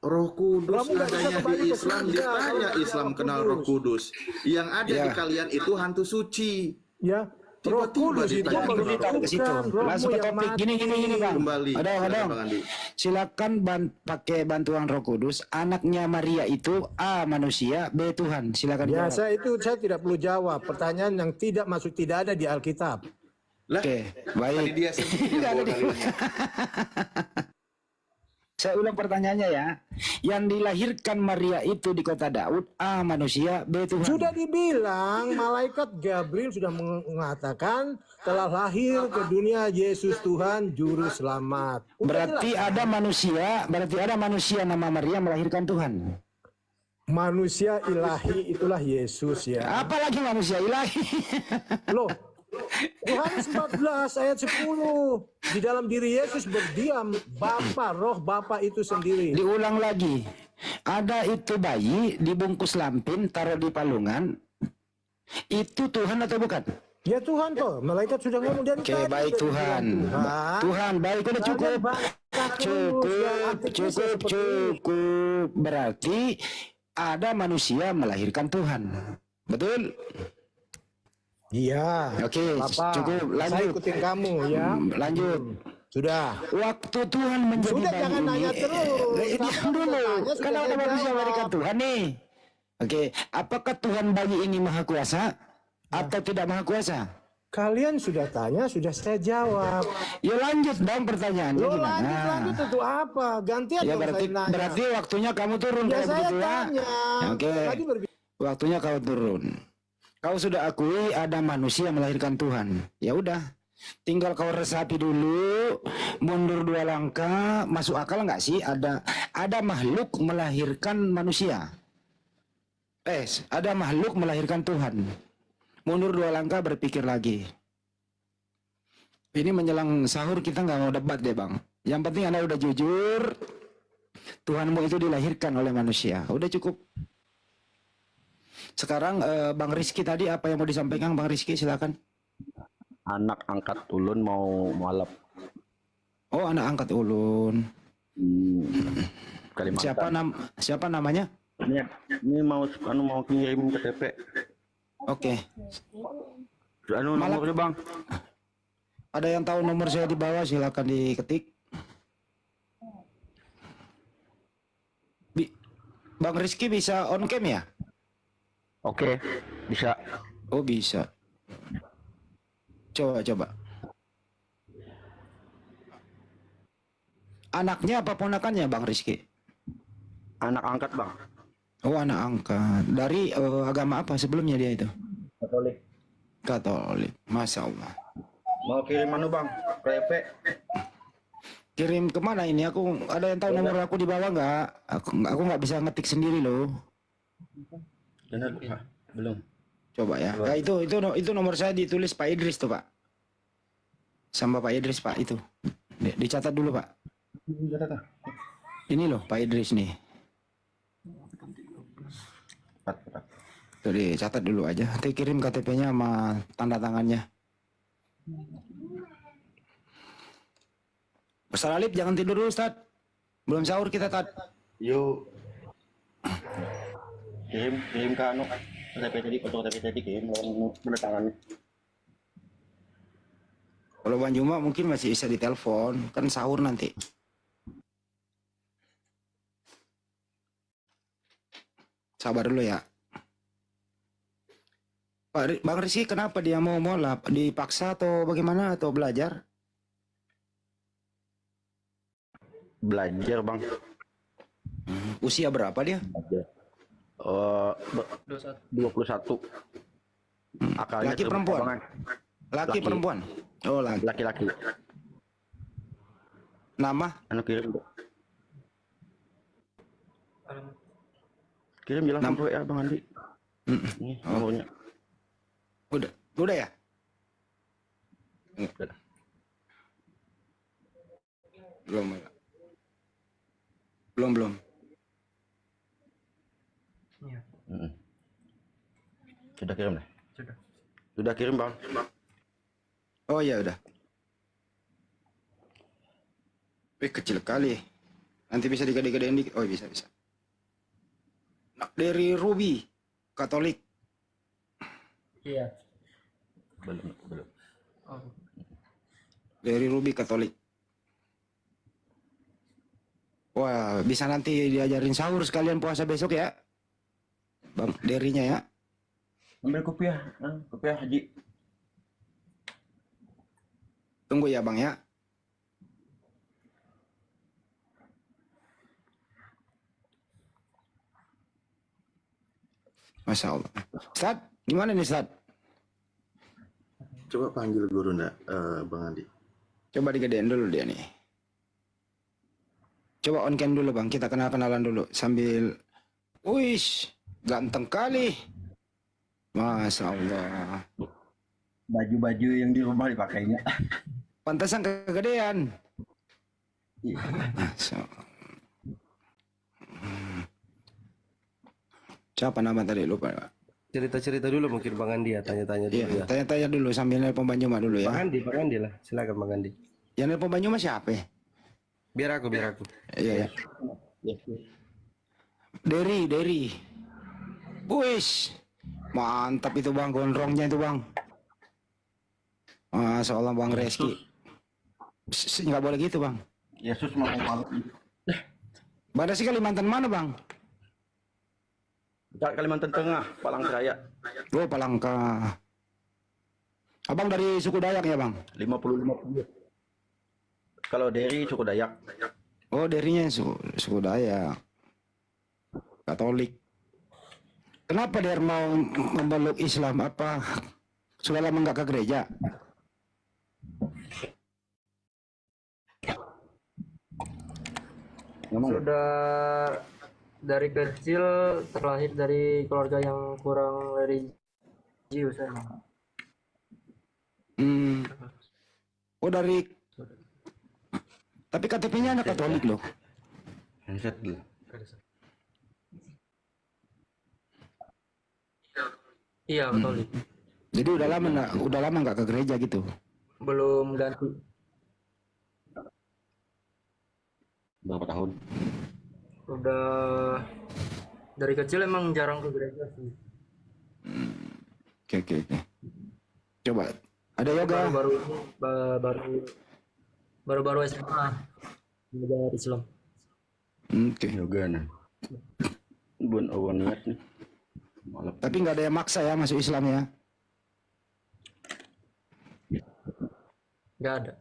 Roh Kudus Kamu nggak bisa adanya kembali di ke Islam, surga ditanya kalau nggak ada Islam Roh kenal Kudus. Roh Kudus. Yang ada Ya. di kalian itu hantu suci. Ya, roh Tiba-tiba kudus itu ditanya Jangan ditaruh ke situ. rohmu Langsung ke yang topik. mati. Gini bang. Kembali. Ada. Bang Andi. Silakan pakai bantuan Roh Kudus. Anaknya Maria itu A manusia, B Tuhan. Silakan Ya, jawab. saya tidak perlu jawab. Pertanyaan yang tidak ada di Alkitab. Lah, Oke, tadi baik. dia sendiri yang bawa dalilnya. Saya ulang pertanyaannya ya. Yang dilahirkan Maria itu di kota Daud, A manusia, B Tuhan. Sudah dibilang malaikat Gabriel sudah mengatakan telah lahir ke dunia Yesus Tuhan juru selamat. Berarti ada manusia nama Maria melahirkan Tuhan. Manusia ilahi itulah Yesus ya. Apalagi manusia ilahi. Loh, Yohanes 14 ayat 10. Di dalam diri Yesus berdiam Bapa, roh Bapa itu sendiri. Diulang lagi. Ada itu bayi dibungkus lampin, taruh di palungan. Itu Tuhan atau bukan? Ya Tuhan toh, malaikat sudah ngomong dari Oke, tadi. baik Tuhan. Tuhan, baik udah cukup. Cukup. Berarti ada manusia melahirkan Tuhan. Betul? Iya. Oke, Bapak, cukup. saya Lanjut. ikutin kamu ya. Lanjut. Sudah. Waktu Tuhan menjadi Sudah, bayi jangan ini, nanya terus. diam Kamu dulu. bertanya, sudah Kan ada saya manusia jawab. melahirkan Tuhan nih. Oke, apakah Tuhan bayi ini maha kuasa atau tidak maha kuasa? Kalian sudah tanya, sudah saya jawab. Ya lanjut dong pertanyaannya Lo gimana? lanjut itu apa? Gantian Ya dong berarti saya nanya. berarti waktunya kamu turun Ya kalau saya begitu ya. tanya. Ya, Oke. Tadi Waktunya kau turun. Kau sudah akui ada manusia melahirkan Tuhan. Ya udah. Tinggal kau resapi dulu, mundur 2 langkah, masuk akal nggak sih ada makhluk melahirkan manusia? Ada makhluk melahirkan Tuhan. Mundur 2 langkah, berpikir lagi. Ini menjelang sahur kita nggak mau debat deh bang. Yang penting Anda udah jujur, Tuhanmu itu dilahirkan oleh manusia. Udah cukup. Sekarang Bang Rizky tadi apa yang mau disampaikan Bang Rizky, silakan. Anak angkat ulun mau malap. Oh, anak angkat ulun. Kalimantan. Siapa namanya? Ini mau kirim KTP. Oke. Nomornya bang. Ada yang tahu nomor saya di bawah, silakan diketik. Bang Rizky bisa on cam ya? Oke, bisa. Oh bisa. Coba. Anaknya apa ponakannya Bang Rizky? Anak angkat bang. Oh anak angkat. Dari agama apa sebelumnya dia itu? Katolik. Masya Allah. Mau kirim mana bang? KTP. Kirim kemana ini? Aku ada yang tahu nomor aku di bawah nggak? Aku nggak bisa ngetik sendiri loh. Belum. Coba ya. Nah, itu nomor saya ditulis Pak Idris tuh Pak. Sama Pak Idris Pak itu. Dicatat dulu Pak. Ini loh Pak Idris nih. Tuh dicatat dulu aja. Nanti kirim KTP-nya sama tanda tangannya. Ustaz Alif jangan tidur dulu Ustaz. Belum sahur kita Tad. Yuk. Kirim ke anu. KTP tadi, foto KTP tadi kirim tangannya. Kalau Bang Juma mungkin masih bisa ditelepon, kan sahur nanti. Sabar dulu ya. Bang Rizky kenapa dia mau molap? Dipaksa atau bagaimana atau belajar? Belajar bang. Usia berapa dia? 21. Akalnya Laki perempuan? Laki perempuan? Oh laki. Laki-laki. Nama? Anu kirim. Kirim bilang sampai ya Bang Andi. Ini nomornya. Udah ya? Belum. Sudah kirim deh. Sudah kirim Bang. Oh ya udah. Kecil kali. Nanti bisa digede-gedein dikit. Oh bisa. Nah, dari Ruby Katolik. Iya. Belum. Dari Ruby Katolik. Wah, bisa nanti diajarin sahur sekalian puasa besok ya. Bang Derinya ya. Ambil kopiah Haji. Tunggu ya Bang ya. Masya Allah. Ustaz, gimana nih Ustaz? Coba panggil guru ndak, Bang Andi. Coba digedein dulu dia nih. Coba on cam dulu bang, kita kenal-kenalan dulu sambil. Wish, ganteng kali. Masya Allah. Baju-baju yang di rumah dipakainya. Pantasan kegedean. Iya. Masya Allah. Siapa nama tadi lupa Pak? Cerita-cerita dulu mungkin Bang Andi ya, tanya-tanya dulu Iya, ya. tanya-tanya dulu sambil nelpon Banyuma dulu ya. Bang Andi lah. Silakan Bang Andi. Yang nelpon Banyuma siapa? Biar aku. Iya ya. Derry. Wis. Mantap itu bang, gondrongnya itu bang. Masya Allah Bang Reski. Nggak boleh gitu bang. Yesus mau malu. Bang Reski Kalimantan mana bang? Kalimantan Tengah, Palangkaraya. Oh Palangka. Abang dari suku Dayak ya bang? 50-50. Kalau dari suku Dayak. Oh darinya suku Dayak. Katolik. Kenapa dia mau memeluk Islam? Apa sudah lama nggak ke gereja? Sudah dari kecil terlahir dari keluarga yang kurang religius emang. Oh dari. Tapi KTP-nya anak Katolik loh. Handset dulu. Iya, Katolik. Jadi udah lama nggak ke gereja gitu. Belum ganti. Berapa tahun? Udah dari kecil emang jarang ke gereja sih. Oke. Coba ada yoga. Baru SMA belajar Islam. Oke. Yoga nah. Bun awan niat nih. Malam. Tapi nggak ada yang maksa ya masuk Islam ya? Nggak ada.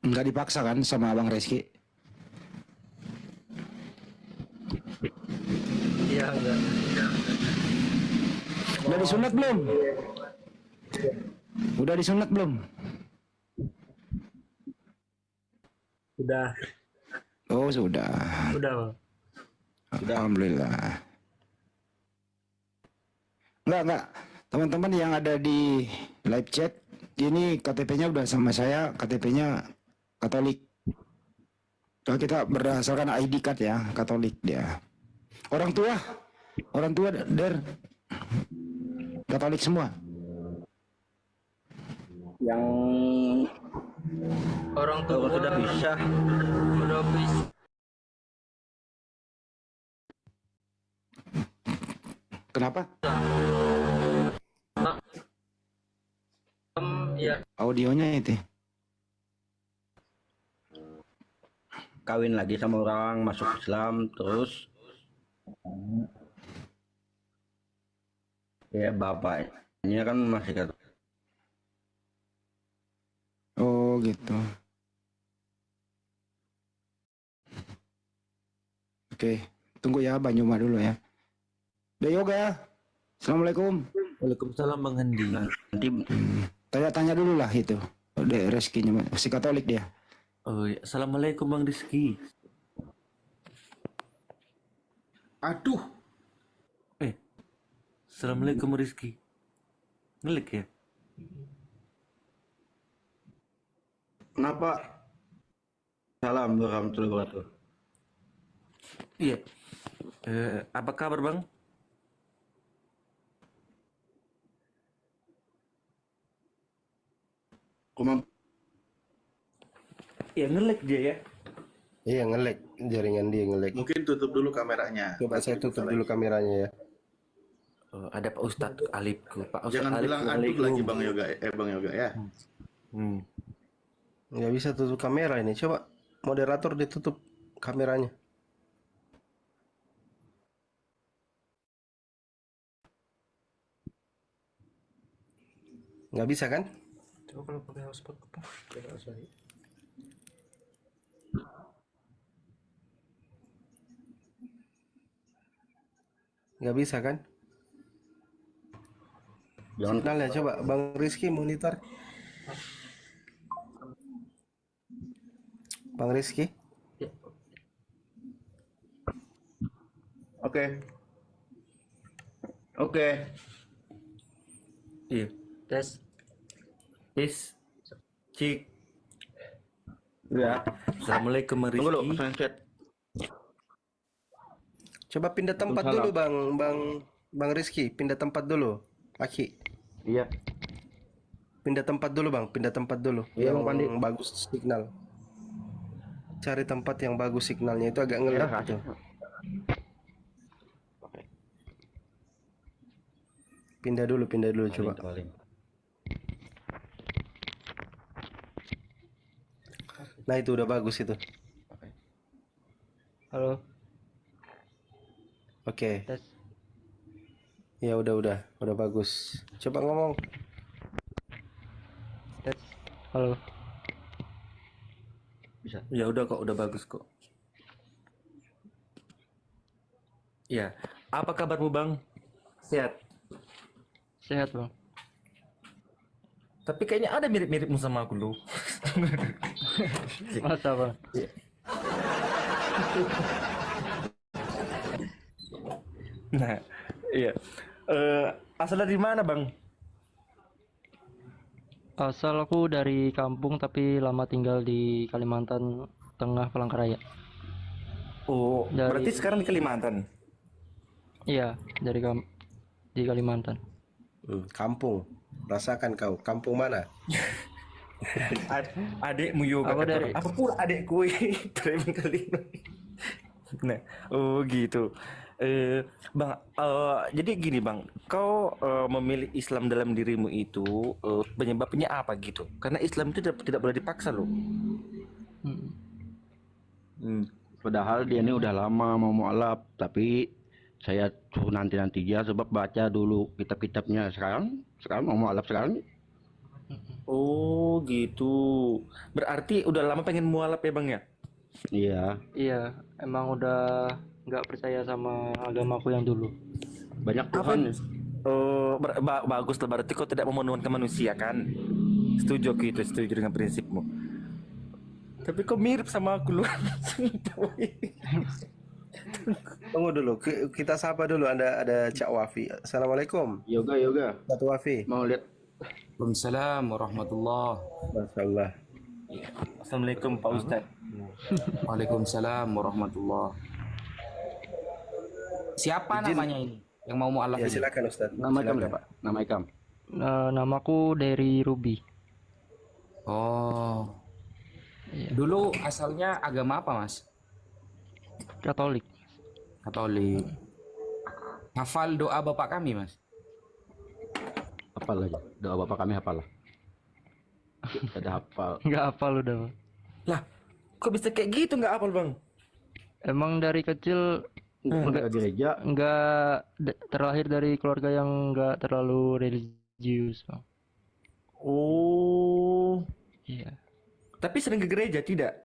Nggak dipaksa kan sama Abang Reski? Iya, enggak. Udah disunat belum? Udah disunat belum? Udah. Oh sudah. Udah, Bang. Alhamdulillah. Enggak. Teman-teman yang ada di live chat, ini KTP-nya udah sama saya, KTP-nya Katolik. Kalau kita berdasarkan ID card ya, Katolik dia. Orang tua der Katolik semua. Yang Orang tua sudah bisa. Udah bisa. Kenapa? Iya. Audionya itu. Kawin lagi sama orang, masuk Islam, terus ya bapaknya kan masih kata. Oh gitu. Oke, tunggu ya Banyuma dulu ya. Udah yoga. Assalamualaikum. Waalaikumsalam Bang Andi. Nanti Tanya-tanya dulu lah itu. Udah rezekinya masih Katolik dia. Oh, ya. Assalamualaikum Bang Rizky. Aduh, Assalamualaikum Rizky. Ngelik ya? kenapa? Salam warahmatullahi wabarakatuh. Iya. Apa kabar Bang? Kumam Ya ngelik dia ya. Iya ngelek, jaringan dia ngelek. mungkin tutup dulu kameranya. Coba saya tutup dulu kameranya ya. Oh, ada Pak Ustadz Alipku. Pak Ustadz Jangan Alip, bilang aduh lagi Bang Yoga ya. Nggak bisa tutup kamera ini. Coba moderator ditutup kameranya. Nggak bisa kan? Coba kalau pakai hotspot apa? Nggak bisa kan? Signalnya coba Bang Rizky monitor. Bang Rizky. Oke. Oke. Iya. Tes. Tes. Cik. Ya. Assalamualaikum Tunggu dulu, Rizky. translate. Coba pindah tempat dulu Bang Rizky, pindah tempat dulu. Aki. Iya. Pindah tempat dulu Bang, pindah tempat dulu. Iya, Yang Bang Pandi. bagus signal. Cari tempat yang bagus signalnya, itu agak ngelag Ya, gitu. Pindah dulu coba. Nah, itu udah bagus itu. Halo. Oke. Tes. Ya udah bagus. Coba ngomong. Tes. Halo. Ya udah kok, udah bagus kok. Ya, apa kabarmu Bang? Sehat. Sehat, Bang. Tapi kayaknya ada mirip-miripmu sama aku lu. Masa, Bang? Nah, iya. Asal dari mana Bang? Asal aku dari kampung tapi lama tinggal di Kalimantan Tengah, Palangkaraya. Oh, berarti sekarang di Kalimantan. Iya, di Kalimantan. Kampung. Rasakan kau, kampung mana? Adekmu yoga Aku kata dari- orang. Apa pula adekku dari Kalimantan. Nah, oh gitu. Bang, jadi gini Bang, kau memilih Islam dalam dirimu itu penyebabnya apa gitu? Karena Islam itu tidak boleh dipaksa loh. Padahal dia ini udah lama mau mualaf, tapi saya suruh nanti dia sebab baca dulu kitab-kitabnya. Sekarang mau mualaf sekarang. Oh gitu. Berarti udah lama pengen mualaf ya Bang ya? Iya. Iya, emang udah nggak percaya sama agamaku yang dulu. Banyak Tuhan. Bagus lah, berarti kau tidak memenuhi manusia kan? Setuju aku itu, setuju dengan prinsipmu. Tapi kau mirip sama aku loh. Tunggu dulu, kita sapa dulu. Ada Cak Wafi. Assalamualaikum. Yoga. Cak Wafi. Mau lihat? Waalaikumsalam warahmatullah. Masyaallah. Assalamualaikum Pak Ustadz. Waalaikumsalam warahmatullah. Siapa namanya ini yang mau mualaf Ya ini? silakan Ustaz. Nama Ikam Silakan. ya Pak? Nama Ikam. Namaku dari Ruby. Oh. Dulu asalnya agama apa, Mas? Katolik. Katolik. Hafal doa Bapak kami, Mas? Hafal aja. Doa Bapak kami hafal lah. Ada hafal. Nggak hafal udah, Bang. Lah, kok bisa kayak gitu nggak hafal Bang? Emang dari kecil Nggak gereja. terlahir dari keluarga yang nggak terlalu religius, Bang. Oh. Iya. Tapi sering ke gereja tidak?